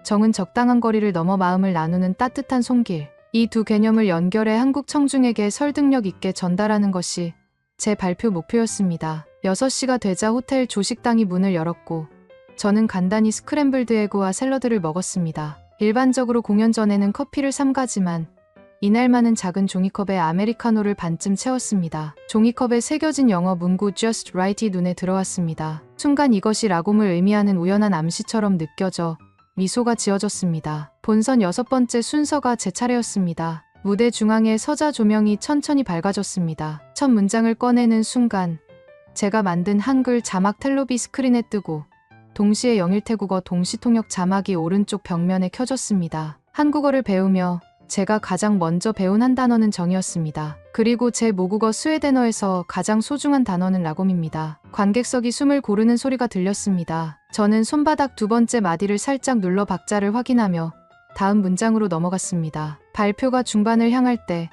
정은 적당한 거리를 넘어 마음을 나누는 따뜻한 손길. 이 두 개념을 연결해 한국 청중에게 설득력 있게 전달하는 것이 제 발표 목표였습니다. 6시가 되자 호텔 조식당이 문을 열었고 저는 간단히 스크램블드 에그와 샐러드를 먹었습니다. 일반적으로 공연 전에는 커피를 삼가지만 이날만은 작은 종이컵에 아메리카노를 반쯤 채웠습니다. 종이컵에 새겨진 영어 문구 Just Right이 눈에 들어왔습니다. 순간 이것이 라곰을 의미하는 우연한 암시처럼 느껴져 미소가 지어졌습니다. 본선 6번째 순서가 제 차례였습니다. 무대 중앙에 서자 조명이 천천히 밝아졌습니다. 첫 문장을 꺼내는 순간 제가 만든 한글 자막 텔레비 스크린에 뜨고 동시에 영일태국어 동시통역 자막이 오른쪽 벽면에 켜졌습니다. 한국어를 배우며 제가 가장 먼저 배운 한 단어는 정이었습니다. 그리고 제 모국어 스웨덴어에서 가장 소중한 단어는 라곰입니다. 관객석이 숨을 고르는 소리가 들렸습니다. 저는 손바닥 두 번째 마디를 살짝 눌러 박자를 확인하며 다음 문장으로 넘어갔습니다. 발표가 중반을 향할 때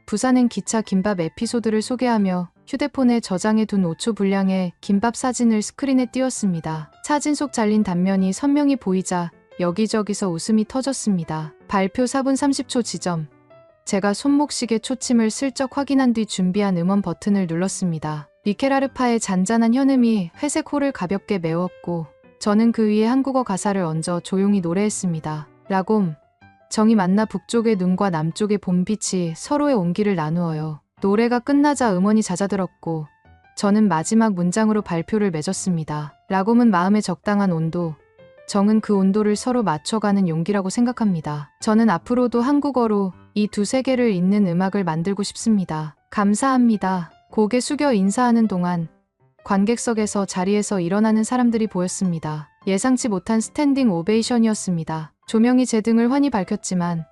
부산행 기차 김밥 에피소드를 소개하며 휴대폰에 저장해둔 5초 분량의 김밥 사진을 스크린에 띄웠습니다. 사진 속 잘린 단면이 선명히 보이자 여기저기서 웃음이 터졌습니다. 발표 4분 30초 지점. 제가 손목시계 초침을 슬쩍 확인한 뒤 준비한 음원 버튼을 눌렀습니다. 미켈 아르파의 잔잔한 현음이 회색 홀을 가볍게 메웠고 저는 그 위에 한국어 가사를 얹어 조용히 노래했습니다. 라곰. 정이 만나 북쪽의 눈과 남쪽의 봄빛이 서로의 온기를 나누어요. 노래가 끝나자 음원이 잦아들었고 저는 마지막 문장으로 발표를 맺었습니다. 라곰은 마음의 적당한 온도, 정은 그 온도를 서로 맞춰가는 용기라고 생각합니다. 저는 앞으로도 한국어로 이 두 세계를 잇는 음악을 만들고 싶습니다. 감사합니다. 고개 숙여 인사하는 동안 관객석에서 자리에서 일어나는 사람들이 보였습니다. 예상치 못한 스탠딩 오베이션이었습니다. 조명이 제 등을 환히 밝혔지만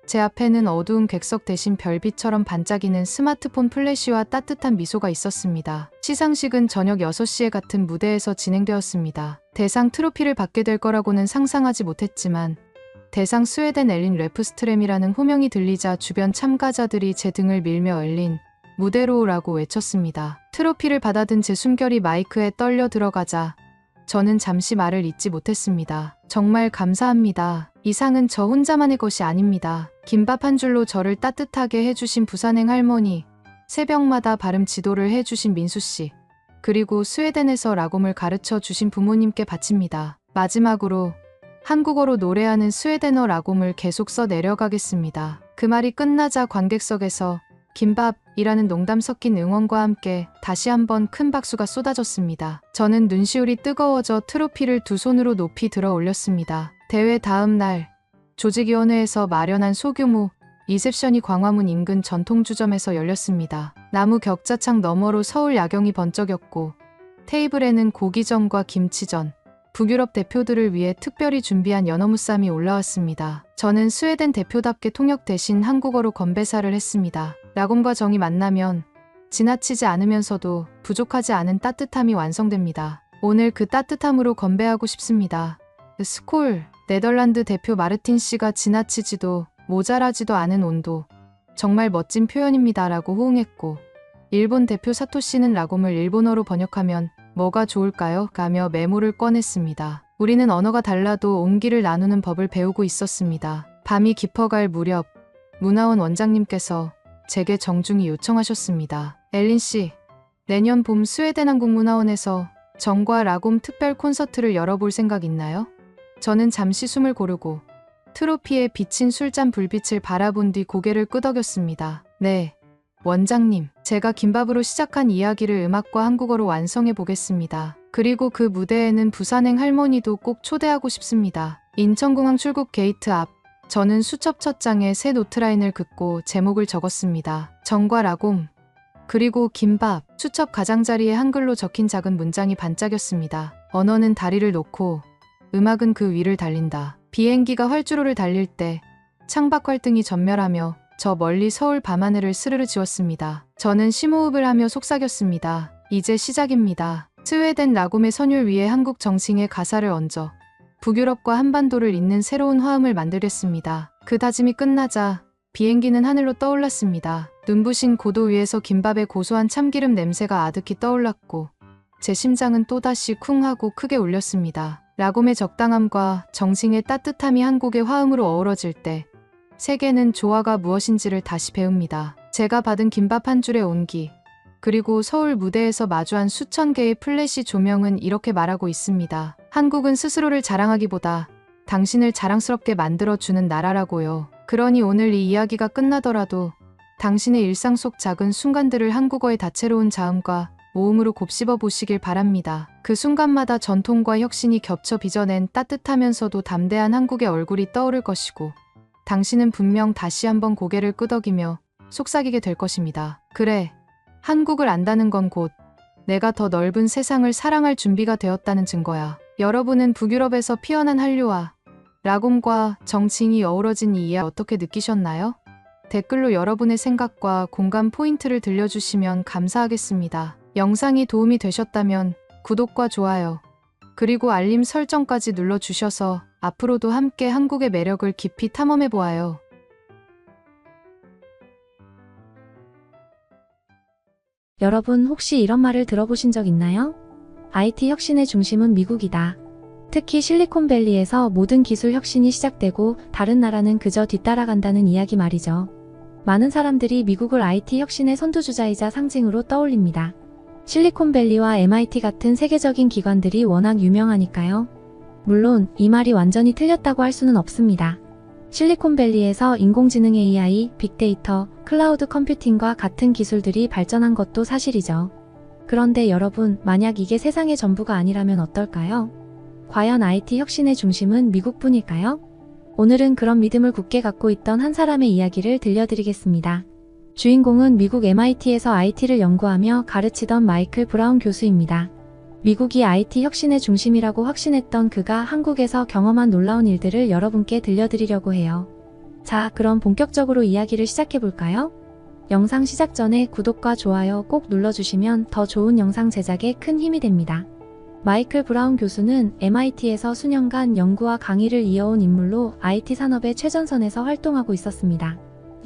제 앞에는 어두운 객석 대신 별빛처럼 반짝이는 스마트폰 플래시와 따뜻한 미소가 있었습니다. 시상식은 저녁 6시에 같은 무대에서 진행되었습니다. 대상 트로피를 받게 될 거라고는 상상하지 못했지만 대상 스웨덴 엘린 레프스트렘이라는 호명이 들리자 주변 참가자들이 제 등을 밀며 엘린, 무대로 오라고 외쳤습니다. 트로피를 받아든 제 숨결이 마이크에 떨려 들어가자 저는 잠시 말을 잇지 못했습니다. 정말 감사합니다. 이 상은 저 혼자만의 것이 아닙니다. 김밥 한 줄로 저를 따뜻하게 해주신 부산행 할머니, 새벽마다 발음 지도를 해주신 민수씨, 그리고 스웨덴에서 라곰을 가르쳐 주신 부모님께 바칩니다. 마지막으로 한국어로 노래하는 스웨덴어 라곰을 계속 써 내려가겠습니다. 그 말이 끝나자 관객석에서 김밥이라는 농담 섞인 응원과 함께 다시 한번 큰 박수가 쏟아졌습니다. 저는 눈시울이 뜨거워져 트로피를 두 손으로 높이 들어 올렸습니다. 대회 다음 날 조직위원회에서 마련한 소규모 리셉션이 광화문 인근 전통주점에서 열렸습니다. 나무 격자창 너머로 서울 야경이 번쩍였고 테이블에는 고기전과 김치전, 북유럽 대표들을 위해 특별히 준비한 연어무쌈이 올라왔습니다. 저는 스웨덴 대표답게 통역 대신 한국어로 건배사를 했습니다. 라곰과 정이 만나면 지나치지 않으면서도 부족하지 않은 따뜻함이 완성됩니다. 오늘 그 따뜻함으로 건배하고 싶습니다. 스콜, 네덜란드 대표 마르틴 씨가 지나치지도 모자라지도 않은 온도, 정말 멋진 표현입니다 라고 호응했고 일본 대표 사토 씨는 라곰을 일본어로 번역하면 뭐가 좋을까요? 가며 메모를 꺼냈습니다. 우리는 언어가 달라도 온기를 나누는 법을 배우고 있었습니다. 밤이 깊어갈 무렵 문화원 원장님께서 제게 정중히 요청하셨습니다. 엘린 씨, 내년 봄 스웨덴 한국문화원에서 정과 라곰 특별 콘서트를 열어볼 생각 있나요? 저는 잠시 숨을 고르고 트로피에 비친 술잔 불빛을 바라본 뒤 고개를 끄덕였습니다. 네, 원장님, 제가 김밥으로 시작한 이야기를 음악과 한국어로 완성해 보겠습니다. 그리고 그 무대에는 부산행 할머니도 꼭 초대하고 싶습니다. 인천공항 출국 게이트 앞, 저는 수첩 첫 장에 새 노트라인을 긋고 제목을 적었습니다. 정과 라곰, 그리고 김밥. 수첩 가장자리에 한글로 적힌 작은 문장이 반짝였습니다. 언어는 다리를 놓고 음악은 그 위를 달린다. 비행기가 활주로를 달릴 때 창밖 활등이 전멸하며 저 멀리 서울 밤하늘을 스르르 지웠습니다. 저는 심호흡을 하며 속삭였습니다. 이제 시작입니다. 스웨덴 라곰의 선율 위에 한국 정칭의 가사를 얹어 북유럽과 한반도를 잇는 새로운 화음을 만들겠습니다. 그 다짐이 끝나자 비행기는 하늘로 떠올랐습니다. 눈부신 고도 위에서 김밥의 고소한 참기름 냄새가 아득히 떠올랐고 제 심장은 또다시 쿵 하고 크게 울렸습니다. 라곰의 적당함과 정칭의 따뜻함이 한국의 화음으로 어우러질 때 세계는 조화가 무엇인지를 다시 배웁니다. 제가 받은 김밥 한 줄의 온기, 그리고 서울 무대에서 마주한 수천 개의 플래시 조명은 이렇게 말하고 있습니다. 한국은 스스로를 자랑하기보다 당신을 자랑스럽게 만들어주는 나라라고요. 그러니 오늘 이 이야기가 끝나더라도 당신의 일상 속 작은 순간들을 한국어의 다채로운 자음과 모음으로 곱씹어 보시길 바랍니다. 그 순간마다 전통과 혁신이 겹쳐 빚어낸 따뜻하면서도 담대한 한국의 얼굴이 떠오를 것이고 당신은 분명 다시 한번 고개를 끄덕이며 속삭이게 될 것입니다. 그래, 한국을 안다는 건 곧 내가 더 넓은 세상을 사랑할 준비가 되었다는 증거야. 여러분은 북유럽에서 피어난 한류와 라곰과 정칭이 어우러진 이 이야기 어떻게 느끼셨나요? 댓글로 여러분의 생각과 공감 포인트를 들려주시면 감사하겠습니다. 영상이 도움이 되셨다면 구독과 좋아요, 그리고 알림 설정까지 눌러주셔서 앞으로도 함께 한국의 매력을 깊이 탐험해보아요. 여러분 혹시 이런 말을 들어보신 적 있나요? IT 혁신의 중심은 미국이다. 특히 실리콘밸리에서 모든 기술 혁신이 시작되고 다른 나라는 그저 뒤따라간다는 이야기 말이죠. 많은 사람들이 미국을 IT 혁신의 선두주자이자 상징으로 떠올립니다. 실리콘밸리와 MIT 같은 세계적인 기관들이 워낙 유명하니까요. 물론 이 말이 완전히 틀렸다고 할 수는 없습니다. 실리콘밸리에서 인공지능 AI, 빅데이터, 클라우드 컴퓨팅과 같은 기술들이 발전한 것도 사실이죠. 그런데 여러분, 만약 이게 세상의 전부가 아니라면 어떨까요? 과연 IT 혁신의 중심은 미국뿐일까요? 오늘은 그런 믿음을 굳게 갖고 있던 한 사람의 이야기를 들려드리겠습니다. 주인공은 미국 MIT에서 IT를 연구하며 가르치던 마이클 브라운 교수입니다. 미국이 IT 혁신의 중심이라고 확신했던 그가 한국에서 경험한 놀라운 일들을 여러분께 들려드리려고 해요. 자, 그럼 본격적으로 이야기를 시작해볼까요? 영상 시작 전에 구독과 좋아요 꼭 눌러주시면 더 좋은 영상 제작에 큰 힘이 됩니다. 마이클 브라운 교수는 MIT에서 수년간 연구와 강의를 이어온 인물로 IT 산업의 최전선에서 활동하고 있었습니다.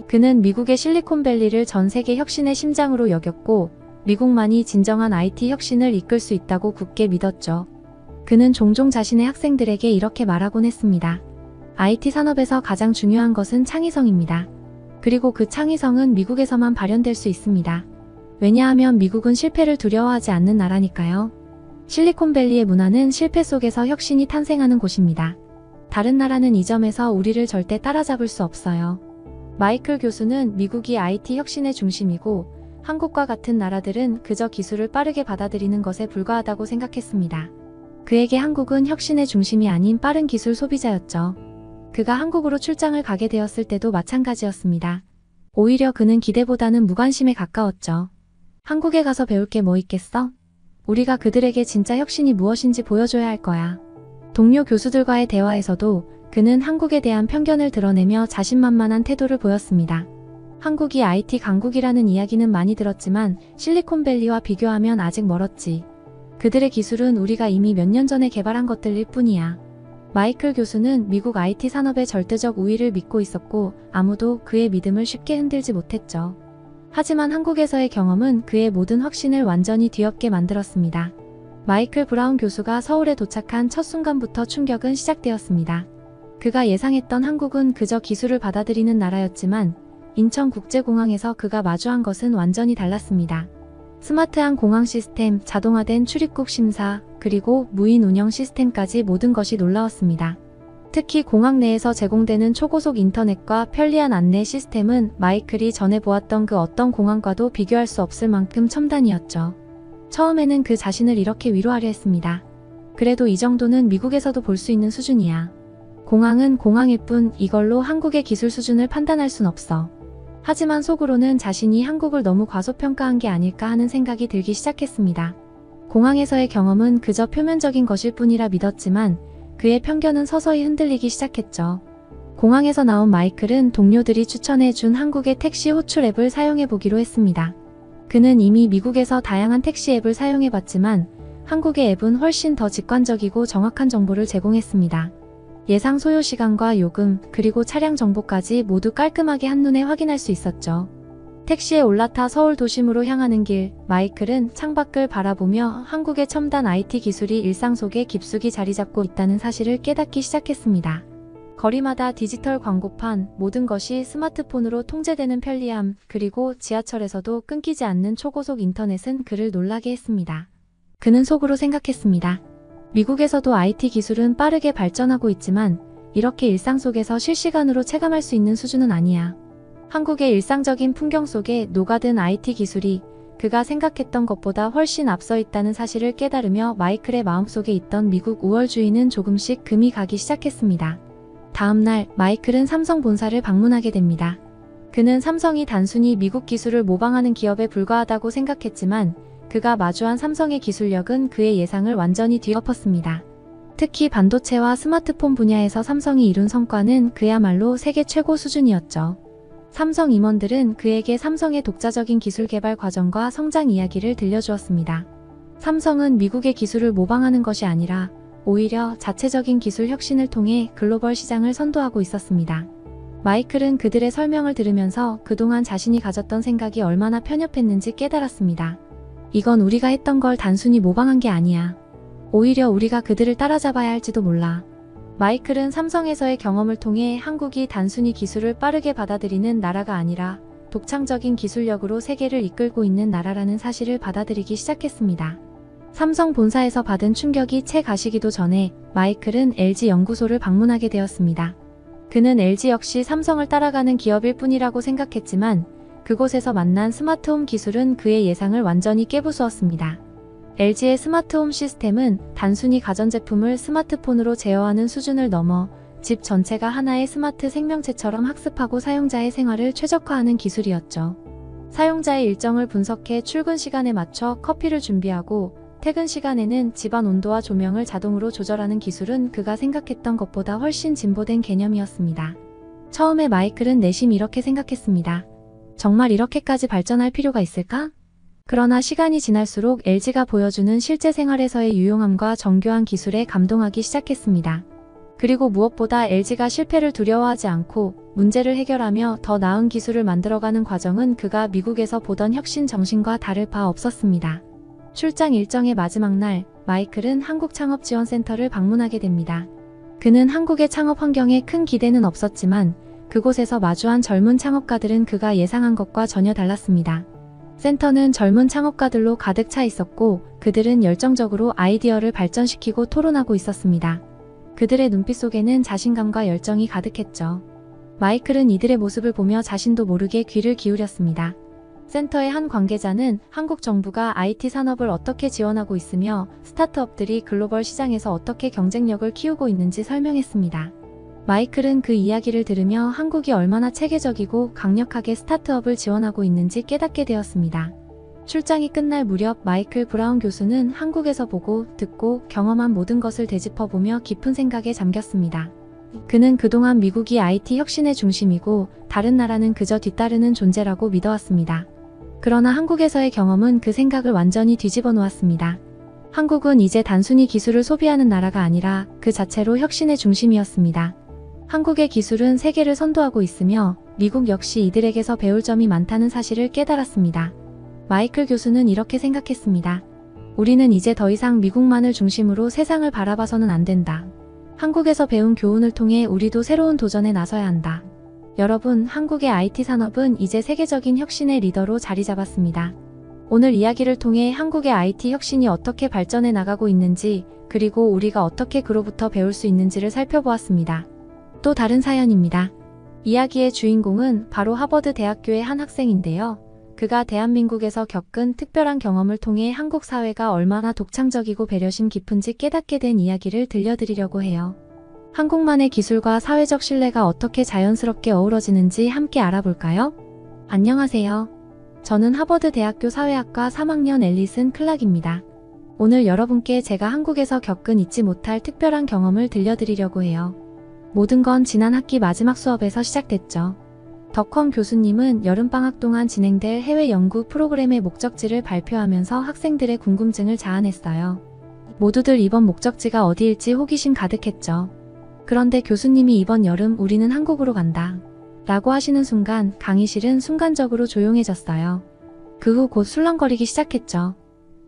그는 미국의 실리콘밸리를 전 세계 혁신의 심장으로 여겼고 미국만이 진정한 IT 혁신을 이끌 수 있다고 굳게 믿었죠. 그는 종종 자신의 학생들에게 이렇게 말하곤 했습니다. IT 산업에서 가장 중요한 것은 창의성입니다. 그리고 그 창의성은 미국에서만 발현될 수 있습니다. 왜냐하면 미국은 실패를 두려워하지 않는 나라니까요. 실리콘밸리의 문화는 실패 속에서 혁신이 탄생하는 곳입니다. 다른 나라는 이 점에서 우리를 절대 따라잡을 수 없어요. 마이클 교수는 미국이 IT 혁신의 중심이고 한국과 같은 나라들은 그저 기술을 빠르게 받아들이는 것에 불과하다고 생각했습니다. 그에게 한국은 혁신의 중심이 아닌 빠른 기술 소비자였죠. 그가 한국으로 출장을 가게 되었을 때도 마찬가지였습니다. 오히려 그는 기대보다는 무관심에 가까웠죠. 한국에 가서 배울 게 뭐 있겠어? 우리가 그들에게 진짜 혁신이 무엇인지 보여줘야 할 거야. 동료 교수들과의 대화에서도 그는 한국에 대한 편견을 드러내며 자신만만한 태도를 보였습니다. 한국이 IT 강국이라는 이야기는 많이 들었지만 실리콘밸리와 비교하면 아직 멀었지. 그들의 기술은 우리가 이미 몇 년 전에 개발한 것들일 뿐이야. 마이클 교수는 미국 IT 산업의 절대적 우위를 믿고 있었고 아무도 그의 믿음을 쉽게 흔들지 못했죠. 하지만 한국에서의 경험은 그의 모든 확신을 완전히 뒤엎게 만들었습니다. 마이클 브라운 교수가 서울에 도착한 첫 순간부터 충격은 시작되었습니다. 그가 예상했던 한국은 그저 기술을 받아들이는 나라였지만 인천국제공항에서 그가 마주한 것은 완전히 달랐습니다. 스마트한 공항 시스템, 자동화된 출입국 심사, 그리고 무인 운영 시스템까지 모든 것이 놀라웠습니다. 특히 공항 내에서 제공되는 초고속 인터넷과 편리한 안내 시스템은 마이클이 전에 보았던 그 어떤 공항과도 비교할 수 없을 만큼 첨단이었죠. 처음에는 그 자신을 이렇게 위로하려 했습니다. 그래도 이 정도는 미국에서도 볼 수 있는 수준이야. 공항은 공항일 뿐 이걸로 한국의 기술 수준을 판단할 순 없어. 하지만 속으로는 자신이 한국을 너무 과소평가한 게 아닐까 하는 생각이 들기 시작했습니다. 공항에서의 경험은 그저 표면적인 것일 뿐이라 믿었지만 그의 편견은 서서히 흔들리기 시작했죠. 공항에서 나온 마이클은 동료들이 추천해준 한국의 택시 호출 앱을 사용해보기로 했습니다. 그는 이미 미국에서 다양한 택시 앱을 사용해봤지만 한국의 앱은 훨씬 더 직관적이고 정확한 정보를 제공했습니다. 예상 소요 시간과 요금, 그리고 차량 정보까지 모두 깔끔하게 한눈에 확인할 수 있었죠. 택시에 올라타 서울 도심으로 향하는 길, 마이클은 창밖을 바라보며 한국의 첨단 IT 기술이 일상 속에 깊숙이 자리 잡고 있다는 사실을 깨닫기 시작했습니다. 거리마다 디지털 광고판, 모든 것이 스마트폰으로 통제되는 편리함, 그리고 지하철에서도 끊기지 않는 초고속 인터넷은 그를 놀라게 했습니다. 그는 속으로 생각했습니다. 미국에서도 IT 기술은 빠르게 발전하고 있지만 이렇게 일상 속에서 실시간으로 체감할 수 있는 수준은 아니야. 한국의 일상적인 풍경 속에 녹아든 IT 기술이 그가 생각했던 것보다 훨씬 앞서 있다는 사실을 깨달으며 마이클의 마음속에 있던 미국 우월주의는 조금씩 금이 가기 시작했습니다. 다음 날 마이클은 삼성 본사를 방문하게 됩니다. 그는 삼성이 단순히 미국 기술을 모방하는 기업에 불과하다고 생각했지만 그가 마주한 삼성의 기술력은 그의 예상을 완전히 뒤엎었습니다. 특히 반도체와 스마트폰 분야에서 삼성이 이룬 성과는 그야말로 세계 최고 수준이었죠. 삼성 임원들은 그에게 삼성의 독자적인 기술 개발 과정과 성장 이야기를 들려주었습니다. 삼성은 미국의 기술을 모방하는 것이 아니라 오히려 자체적인 기술 혁신을 통해 글로벌 시장을 선도하고 있었습니다. 마이클은 그들의 설명을 들으면서 그동안 자신이 가졌던 생각이 얼마나 편협했는지 깨달았습니다. 이건 우리가 했던 걸 단순히 모방한 게 아니야. 오히려 우리가 그들을 따라잡아야 할지도 몰라. 마이클은 삼성에서의 경험을 통해 한국이 단순히 기술을 빠르게 받아들이는 나라가 아니라 독창적인 기술력으로 세계를 이끌고 있는 나라라는 사실을 받아들이기 시작했습니다. 삼성 본사에서 받은 충격이 채 가시기도 전에 마이클은 LG 연구소를 방문하게 되었습니다. 그는 LG 역시 삼성을 따라가는 기업일 뿐이라고 생각했지만 그곳에서 만난 스마트홈 기술은 그의 예상을 완전히 깨부수었습니다. LG의 스마트홈 시스템은 단순히 가전제품을 스마트폰으로 제어하는 수준을 넘어 집 전체가 하나의 스마트 생명체처럼 학습하고 사용자의 생활을 최적화하는 기술이었죠. 사용자의 일정을 분석해 출근 시간에 맞춰 커피를 준비하고 퇴근 시간에는 집안 온도와 조명을 자동으로 조절하는 기술은 그가 생각했던 것보다 훨씬 진보된 개념이었습니다. 처음에 마이클은 내심 이렇게 생각했습니다. 정말 이렇게까지 발전할 필요가 있을까? 그러나 시간이 지날수록 LG가 보여주는 실제 생활에서의 유용함과 정교한 기술에 감동하기 시작했습니다. 그리고 무엇보다 LG가 실패를 두려워하지 않고 문제를 해결하며 더 나은 기술을 만들어가는 과정은 그가 미국에서 보던 혁신 정신과 다를 바 없었습니다. 출장 일정의 마지막 날, 마이클은 한국창업지원센터를 방문하게 됩니다. 그는 한국의 창업 환경에 큰 기대는 없었지만 그곳에서 마주한 젊은 창업가들은 그가 예상한 것과 전혀 달랐습니다. 센터는 젊은 창업가들로 가득 차 있었고 그들은 열정적으로 아이디어를 발전시키고 토론하고 있었습니다. 그들의 눈빛 속에는 자신감과 열정이 가득했죠. 마이클은 이들의 모습을 보며 자신도 모르게 귀를 기울였습니다. 센터의 한 관계자는 한국 정부가 IT 산업을 어떻게 지원하고 있으며 스타트업들이 글로벌 시장에서 어떻게 경쟁력을 키우고 있는지 설명했습니다. 마이클은 그 이야기를 들으며 한국이 얼마나 체계적이고 강력하게 스타트업을 지원하고 있는지 깨닫게 되었습니다. 출장이 끝날 무렵 마이클 브라운 교수는 한국에서 보고 듣고 경험한 모든 것을 되짚어보며 깊은 생각에 잠겼습니다. 그는 그동안 미국이 IT 혁신의 중심이고 다른 나라는 그저 뒤따르는 존재라고 믿어왔습니다. 그러나 한국에서의 경험은 그 생각을 완전히 뒤집어 놓았습니다. 한국은 이제 단순히 기술을 소비하는 나라가 아니라 그 자체로 혁신의 중심이었습니다. 한국의 기술은 세계를 선도하고 있으며 미국 역시 이들에게서 배울 점이 많다는 사실을 깨달았습니다. 마이클 교수는 이렇게 생각했습니다. 우리는 이제 더 이상 미국만을 중심으로 세상을 바라봐서는 안 된다. 한국에서 배운 교훈을 통해 우리도 새로운 도전에 나서야 한다. 여러분, 한국의 IT 산업은 이제 세계적인 혁신의 리더로 자리 잡았습니다. 오늘 이야기를 통해 한국의 IT 혁신이 어떻게 발전해 나가고 있는지, 그리고 우리가 어떻게 그로부터 배울 수 있는지를 살펴보았습니다. 또 다른 사연입니다. 이야기의 주인공은 바로 하버드 대학교의 한 학생인데요. 그가 대한민국에서 겪은 특별한 경험을 통해 한국 사회가 얼마나 독창적이고 배려심 깊은지 깨닫게 된 이야기를 들려드리려고 해요. 한국만의 기술과 사회적 신뢰가 어떻게 자연스럽게 어우러지는지 함께 알아볼까요? 안녕하세요. 저는 하버드 대학교 사회학과 3학년 앨리슨 클락입니다. 오늘 여러분께 제가 한국에서 겪은 잊지 못할 특별한 경험을 들려드리려고 해요. 모든 건 지난 학기 마지막 수업에서 시작됐죠. 덕컴 교수님은 여름방학 동안 진행될 해외 연구 프로그램의 목적지를 발표하면서 학생들의 궁금증을 자아냈어요. 모두들 이번 목적지가 어디일지 호기심 가득했죠. 그런데 교수님이 이번 여름 우리는 한국으로 간다 라고 하시는 순간 강의실은 순간적으로 조용해졌어요. 그 후 곧 술렁거리기 시작했죠.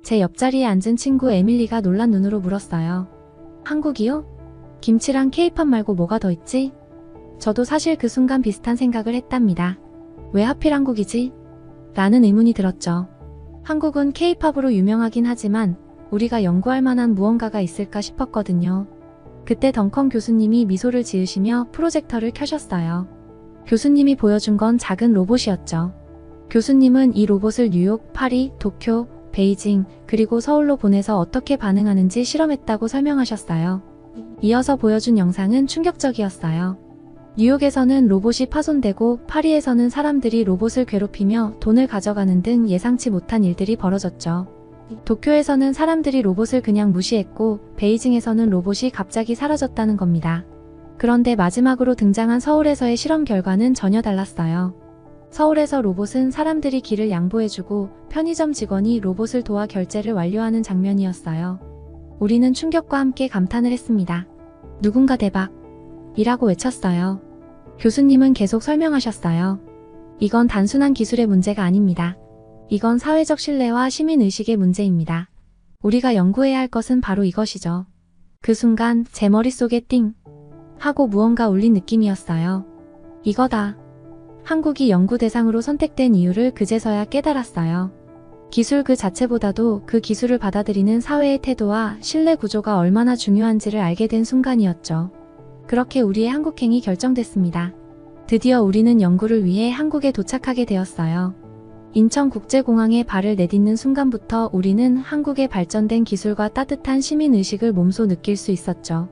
제 옆자리에 앉은 친구 에밀리가 놀란 눈으로 물었어요. 한국이요? 김치랑 케이팝 말고 뭐가 더 있지? 저도 사실 그 순간 비슷한 생각을 했답니다. 왜 하필 한국이지? 라는 의문이 들었죠. 한국은 케이팝으로 유명하긴 하지만 우리가 연구할 만한 무언가가 있을까 싶었거든요. 그때 덩컨 교수님이 미소를 지으시며 프로젝터를 켜셨어요. 교수님이 보여준 건 작은 로봇이었죠. 교수님은 이 로봇을 뉴욕, 파리, 도쿄, 베이징, 그리고 서울로 보내서 어떻게 반응하는지 실험했다고 설명하셨어요. 이어서 보여준 영상은 충격적이었어요. 뉴욕에서는 로봇이 파손되고 파리에서는 사람들이 로봇을 괴롭히며 돈을 가져가는 등 예상치 못한 일들이 벌어졌죠. 도쿄에서는 사람들이 로봇을 그냥 무시했고 베이징에서는 로봇이 갑자기 사라졌다는 겁니다. 그런데 마지막으로 등장한 서울에서의 실험 결과는 전혀 달랐어요. 서울에서 로봇은 사람들이 길을 양보해주고 편의점 직원이 로봇을 도와 결제를 완료하는 장면이었어요. 우리는 충격과 함께 감탄을 했습니다. 누군가 대박! 이라고 외쳤어요. 교수님은 계속 설명하셨어요. 이건 단순한 기술의 문제가 아닙니다. 이건 사회적 신뢰와 시민의식의 문제입니다. 우리가 연구해야 할 것은 바로 이것이죠. 그 순간 제 머릿속에 띵! 하고 무언가 울린 느낌이었어요. 이거다. 한국이 연구 대상으로 선택된 이유를 그제서야 깨달았어요. 기술 그 자체보다도 그 기술을 받아들이는 사회의 태도와 신뢰 구조가 얼마나 중요한지를 알게 된 순간이었죠. 그렇게 우리의 한국행이 결정됐습니다. 드디어 우리는 연구를 위해 한국에 도착하게 되었어요. 인천국제공항에 발을 내딛는 순간부터 우리는 한국의 발전된 기술과 따뜻한 시민의식을 몸소 느낄 수 있었죠.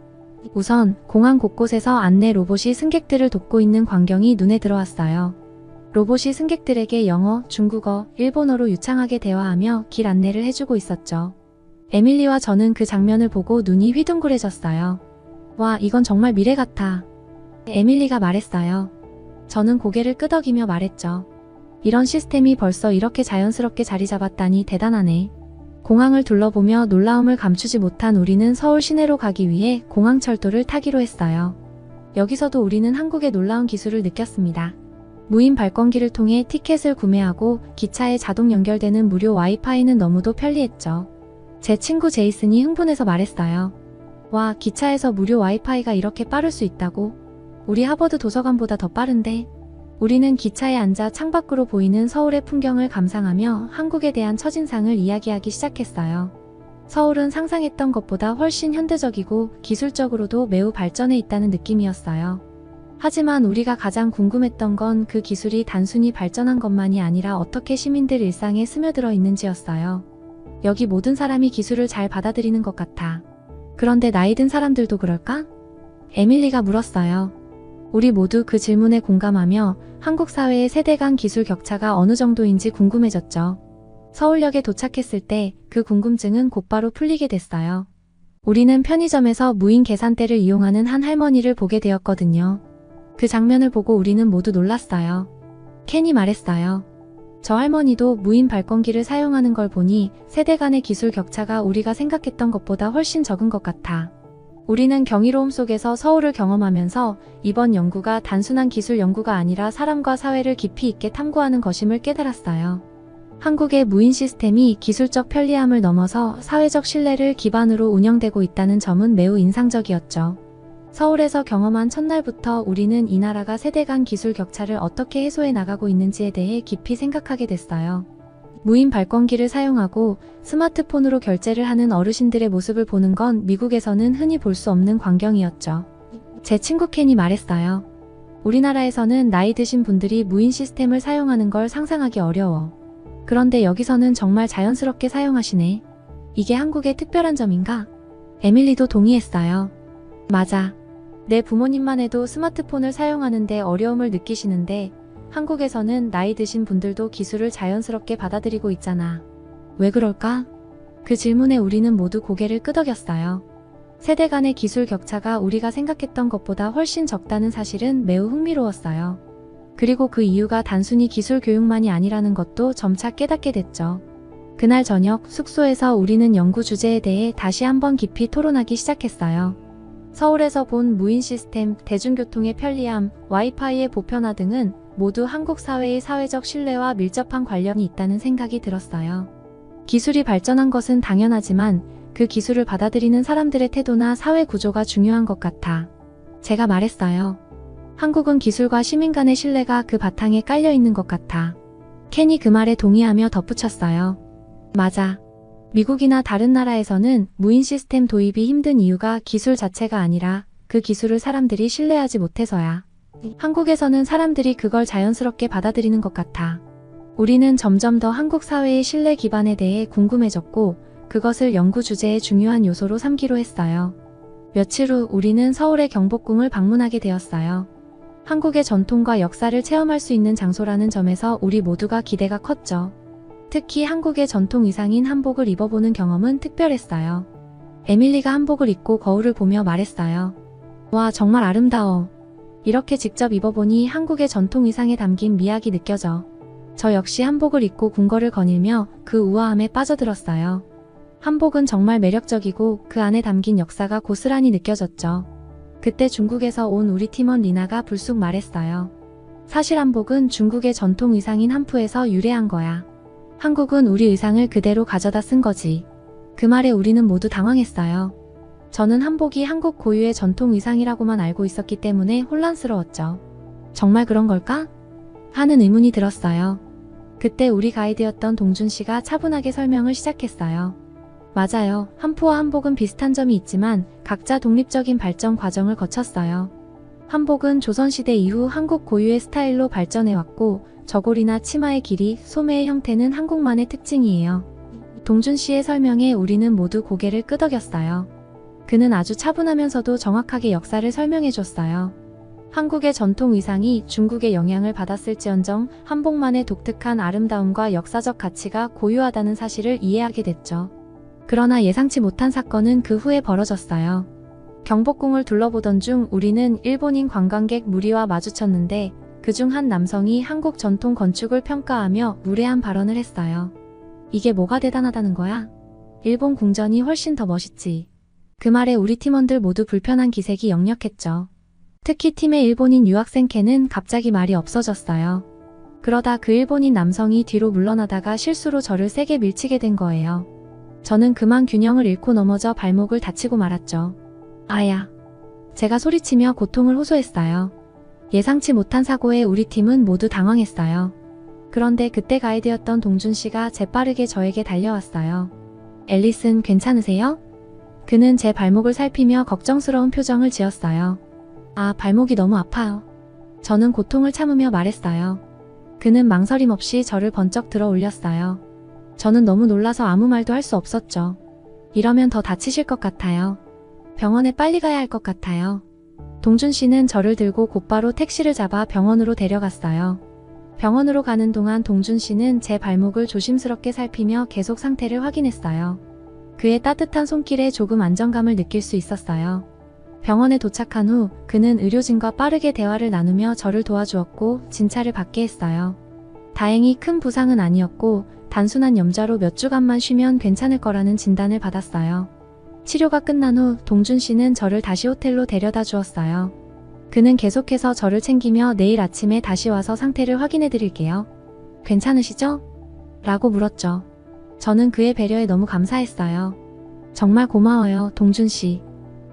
우선 공항 곳곳에서 안내 로봇이 승객들을 돕고 있는 광경이 눈에 들어왔어요. 로봇이 승객들에게 영어, 중국어, 일본어로 유창하게 대화하며 길 안내를 해주고 있었죠. 에밀리와 저는 그 장면을 보고 눈이 휘둥그레졌어요. 와, 이건 정말 미래 같아. 에밀리가 말했어요. 저는 고개를 끄덕이며 말했죠. 이런 시스템이 벌써 이렇게 자연스럽게 자리 잡았다니 대단하네. 공항을 둘러보며 놀라움을 감추지 못한 우리는 서울 시내로 가기 위해 공항철도를 타기로 했어요. 여기서도 우리는 한국의 놀라운 기술을 느꼈습니다. 무인 발권기를 통해 티켓을 구매하고 기차에 자동 연결되는 무료 와이파이는 너무도 편리했죠. 제 친구 제이슨이 흥분해서 말했어요. 와, 기차에서 무료 와이파이가 이렇게 빠를 수 있다고? 우리 하버드 도서관보다 더 빠른데? 우리는 기차에 앉아 창밖으로 보이는 서울의 풍경을 감상하며 한국에 대한 첫인상을 이야기하기 시작했어요. 서울은 상상했던 것보다 훨씬 현대적이고 기술적으로도 매우 발전해 있다는 느낌이었어요. 하지만 우리가 가장 궁금했던 건 그 기술이 단순히 발전한 것만이 아니라 어떻게 시민들 일상에 스며들어 있는지였어요. 여기 모든 사람이 기술을 잘 받아들이는 것 같아. 그런데 나이 든 사람들도 그럴까? 에밀리가 물었어요. 우리 모두 그 질문에 공감하며 한국 사회의 세대 간 기술 격차가 어느 정도인지 궁금해졌죠. 서울역에 도착했을 때 그 궁금증은 곧바로 풀리게 됐어요. 우리는 편의점에서 무인 계산대를 이용하는 한 할머니를 보게 되었거든요. 그 장면을 보고 우리는 모두 놀랐어요. 켄이 말했어요. 저 할머니도 무인 발권기를 사용하는 걸 보니 세대 간의 기술 격차가 우리가 생각했던 것보다 훨씬 적은 것 같아. 우리는 경이로움 속에서 서울을 경험하면서 이번 연구가 단순한 기술 연구가 아니라 사람과 사회를 깊이 있게 탐구하는 것임을 깨달았어요. 한국의 무인 시스템이 기술적 편리함을 넘어서 사회적 신뢰를 기반으로 운영되고 있다는 점은 매우 인상적이었죠. 서울에서 경험한 첫날부터 우리는 이 나라가 세대 간 기술 격차를 어떻게 해소해 나가고 있는지에 대해 깊이 생각하게 됐어요. 무인 발권기를 사용하고 스마트폰으로 결제를 하는 어르신들의 모습을 보는 건 미국에서는 흔히 볼 수 없는 광경이었죠. 제 친구 켄이 말했어요. 우리나라에서는 나이 드신 분들이 무인 시스템을 사용하는 걸 상상하기 어려워. 그런데 여기서는 정말 자연스럽게 사용하시네. 이게 한국의 특별한 점인가? 에밀리도 동의했어요. 맞아. 내 부모님만 해도 스마트폰을 사용하는데 어려움을 느끼시는데 한국에서는 나이 드신 분들도 기술을 자연스럽게 받아들이고 있잖아. 왜 그럴까? 그 질문에 우리는 모두 고개를 끄덕였어요. 세대 간의 기술 격차가 우리가 생각했던 것보다 훨씬 적다는 사실은 매우 흥미로웠어요. 그리고 그 이유가 단순히 기술 교육만이 아니라는 것도 점차 깨닫게 됐죠. 그날 저녁 숙소에서 우리는 연구 주제에 대해 다시 한번 깊이 토론하기 시작했어요. 서울에서 본 무인 시스템, 대중교통의 편리함, 와이파이의 보편화 등은 모두 한국 사회의 사회적 신뢰와 밀접한 관련이 있다는 생각이 들었어요. 기술이 발전한 것은 당연하지만 그 기술을 받아들이는 사람들의 태도나 사회 구조가 중요한 것 같아. 제가 말했어요. 한국은 기술과 시민 간의 신뢰가 그 바탕에 깔려 있는 것 같아. 켄이 그 말에 동의하며 덧붙였어요. 맞아. 미국이나 다른 나라에서는 무인 시스템 도입이 힘든 이유가 기술 자체가 아니라 그 기술을 사람들이 신뢰하지 못해서야. 한국에서는 사람들이 그걸 자연스럽게 받아들이는 것 같아. 우리는 점점 더 한국 사회의 신뢰 기반에 대해 궁금해졌고 그것을 연구 주제의 중요한 요소로 삼기로 했어요. 며칠 후 우리는 서울의 경복궁을 방문하게 되었어요. 한국의 전통과 역사를 체험할 수 있는 장소라는 점에서 우리 모두가 기대가 컸죠. 특히 한국의 전통 의상인 한복을 입어보는 경험은 특별했어요. 에밀리가 한복을 입고 거울을 보며 말했어요. 와, 정말 아름다워. 이렇게 직접 입어보니 한국의 전통 의상에 담긴 미학이 느껴져. 저 역시 한복을 입고 궁궐을 거닐며 그 우아함에 빠져들었어요. 한복은 정말 매력적이고 그 안에 담긴 역사가 고스란히 느껴졌죠. 그때 중국에서 온 우리 팀원 리나가 불쑥 말했어요. 사실 한복은 중국의 전통 의상인 한푸에서 유래한 거야. 한국은 우리 의상을 그대로 가져다 쓴 거지. 그 말에 우리는 모두 당황했어요. 저는 한복이 한국 고유의 전통 의상이라고만 알고 있었기 때문에 혼란스러웠죠. 정말 그런 걸까? 하는 의문이 들었어요. 그때 우리 가이드였던 동준 씨가 차분하게 설명을 시작했어요. 맞아요. 한푸와 한복은 비슷한 점이 있지만 각자 독립적인 발전 과정을 거쳤어요. 한복은 조선시대 이후 한국 고유의 스타일로 발전해왔고 저고리나 치마의 길이, 소매의 형태는 한국만의 특징이에요. 동준 씨의 설명에 우리는 모두 고개를 끄덕였어요. 그는 아주 차분하면서도 정확하게 역사를 설명해줬어요. 한국의 전통 의상이 중국의 영향을 받았을지언정 한복만의 독특한 아름다움과 역사적 가치가 고유하다는 사실을 이해하게 됐죠. 그러나 예상치 못한 사건은 그 후에 벌어졌어요. 경복궁을 둘러보던 중 우리는 일본인 관광객 무리와 마주쳤는데 그중 한 남성이 한국 전통 건축을 평가하며 무례한 발언을 했어요. 이게 뭐가 대단하다는 거야? 일본 궁전이 훨씬 더 멋있지. 그 말에 우리 팀원들 모두 불편한 기색이 역력했죠. 특히 팀의 일본인 유학생 켄은 갑자기 말이 없어졌어요. 그러다 그 일본인 남성이 뒤로 물러나다가 실수로 저를 세게 밀치게 된 거예요. 저는 그만 균형을 잃고 넘어져 발목을 다치고 말았죠. 아야. 제가 소리치며 고통을 호소했어요. 예상치 못한 사고에 우리 팀은 모두 당황했어요. 그런데 그때 가이드였던 동준 씨가 재빠르게 저에게 달려왔어요. 앨리슨, 괜찮으세요? 그는 제 발목을 살피며 걱정스러운 표정을 지었어요. 아, 발목이 너무 아파요. 저는 고통을 참으며 말했어요. 그는 망설임 없이 저를 번쩍 들어 올렸어요. 저는 너무 놀라서 아무 말도 할 수 없었죠. 이러면 더 다치실 것 같아요. 병원에 빨리 가야 할 것 같아요. 동준 씨는 저를 들고 곧바로 택시를 잡아 병원으로 데려갔어요. 병원으로 가는 동안 동준 씨는 제 발목을 조심스럽게 살피며 계속 상태를 확인했어요. 그의 따뜻한 손길에 조금 안정감을 느낄 수 있었어요. 병원에 도착한 후 그는 의료진과 빠르게 대화를 나누며 저를 도와주었고 진찰을 받게 했어요. 다행히 큰 부상은 아니었고 단순한 염좌로 몇 주간만 쉬면 괜찮을 거라는 진단을 받았어요. 치료가 끝난 후 동준 씨는 저를 다시 호텔로 데려다 주었어요. 그는 계속해서 저를 챙기며 내일 아침에 다시 와서 상태를 확인해 드릴게요. 괜찮으시죠? 라고 물었죠. 저는 그의 배려에 너무 감사했어요. 정말 고마워요, 동준 씨.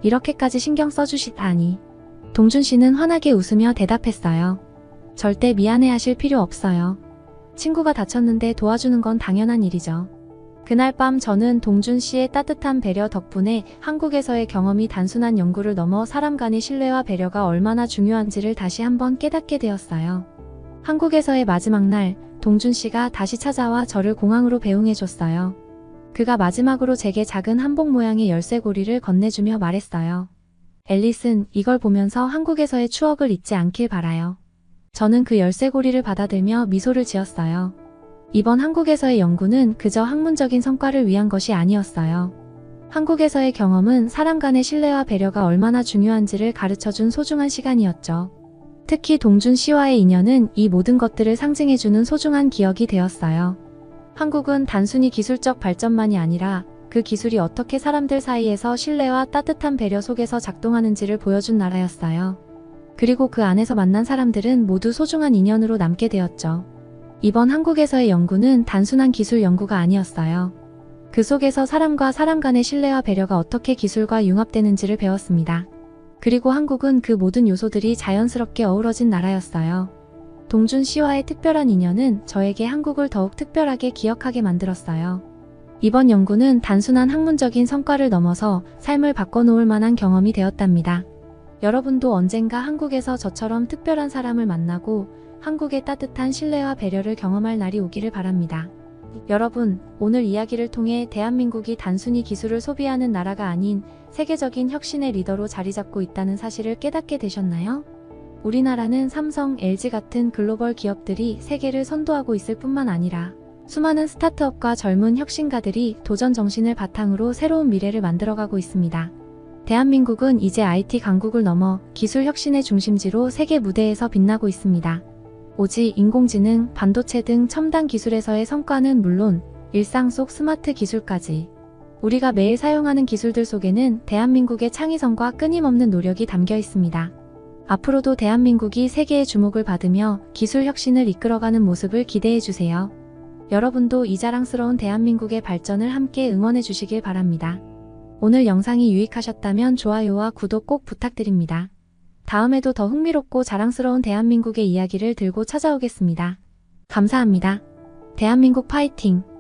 이렇게까지 신경 써주시다니. 동준 씨는 환하게 웃으며 대답했어요. 절대 미안해하실 필요 없어요. 친구가 다쳤는데 도와주는 건 당연한 일이죠. 그날 밤 저는 동준 씨의 따뜻한 배려 덕분에 한국에서의 경험이 단순한 연구를 넘어 사람 간의 신뢰와 배려가 얼마나 중요한지를 다시 한번 깨닫게 되었어요. 한국에서의 마지막 날, 동준 씨가 다시 찾아와 저를 공항으로 배웅해줬어요. 그가 마지막으로 제게 작은 한복 모양의 열쇠고리를 건네주며 말했어요. 앨리슨, 이걸 보면서 한국에서의 추억을 잊지 않길 바라요. 저는 그 열쇠고리를 받아들며 미소를 지었어요. 이번 한국에서의 연구는 그저 학문적인 성과를 위한 것이 아니었어요. 한국에서의 경험은 사람 간의 신뢰와 배려가 얼마나 중요한지를 가르쳐준 소중한 시간이었죠. 특히 동준 씨와의 인연은 이 모든 것들을 상징해주는 소중한 기억이 되었어요. 한국은 단순히 기술적 발전만이 아니라 그 기술이 어떻게 사람들 사이에서 신뢰와 따뜻한 배려 속에서 작동하는지를 보여준 나라였어요. 그리고 그 안에서 만난 사람들은 모두 소중한 인연으로 남게 되었죠. 이번 한국에서의 연구는 단순한 기술 연구가 아니었어요. 그 속에서 사람과 사람 간의 신뢰와 배려가 어떻게 기술과 융합되는지를 배웠습니다. 그리고 한국은 그 모든 요소들이 자연스럽게 어우러진 나라였어요. 동준 씨와의 특별한 인연은 저에게 한국을 더욱 특별하게 기억하게 만들었어요. 이번 연구는 단순한 학문적인 성과를 넘어서 삶을 바꿔놓을 만한 경험이 되었답니다. 여러분도 언젠가 한국에서 저처럼 특별한 사람을 만나고 한국의 따뜻한 신뢰와 배려를 경험할 날이 오기를 바랍니다. 여러분, 오늘 이야기를 통해 대한민국이 단순히 기술을 소비하는 나라가 아닌 세계적인 혁신의 리더로 자리 잡고 있다는 사실을 깨닫게 되셨나요? 우리나라는 삼성, LG 같은 글로벌 기업들이 세계를 선도하고 있을 뿐만 아니라 수많은 스타트업과 젊은 혁신가들이 도전 정신을 바탕으로 새로운 미래를 만들어가고 있습니다. 대한민국은 이제 IT 강국을 넘어 기술 혁신의 중심지로 세계 무대에서 빛나고 있습니다. 오직 인공지능, 반도체 등 첨단 기술에서의 성과는 물론 일상 속 스마트 기술까지 우리가 매일 사용하는 기술들 속에는 대한민국의 창의성과 끊임없는 노력이 담겨 있습니다. 앞으로도 대한민국이 세계의 주목을 받으며 기술 혁신을 이끌어가는 모습을 기대해 주세요. 여러분도 이 자랑스러운 대한민국의 발전을 함께 응원해 주시길 바랍니다. 오늘 영상이 유익하셨다면 좋아요와 구독 꼭 부탁드립니다. 다음에도 더 흥미롭고 자랑스러운 대한민국의 이야기를 들고 찾아오겠습니다. 감사합니다. 대한민국 파이팅!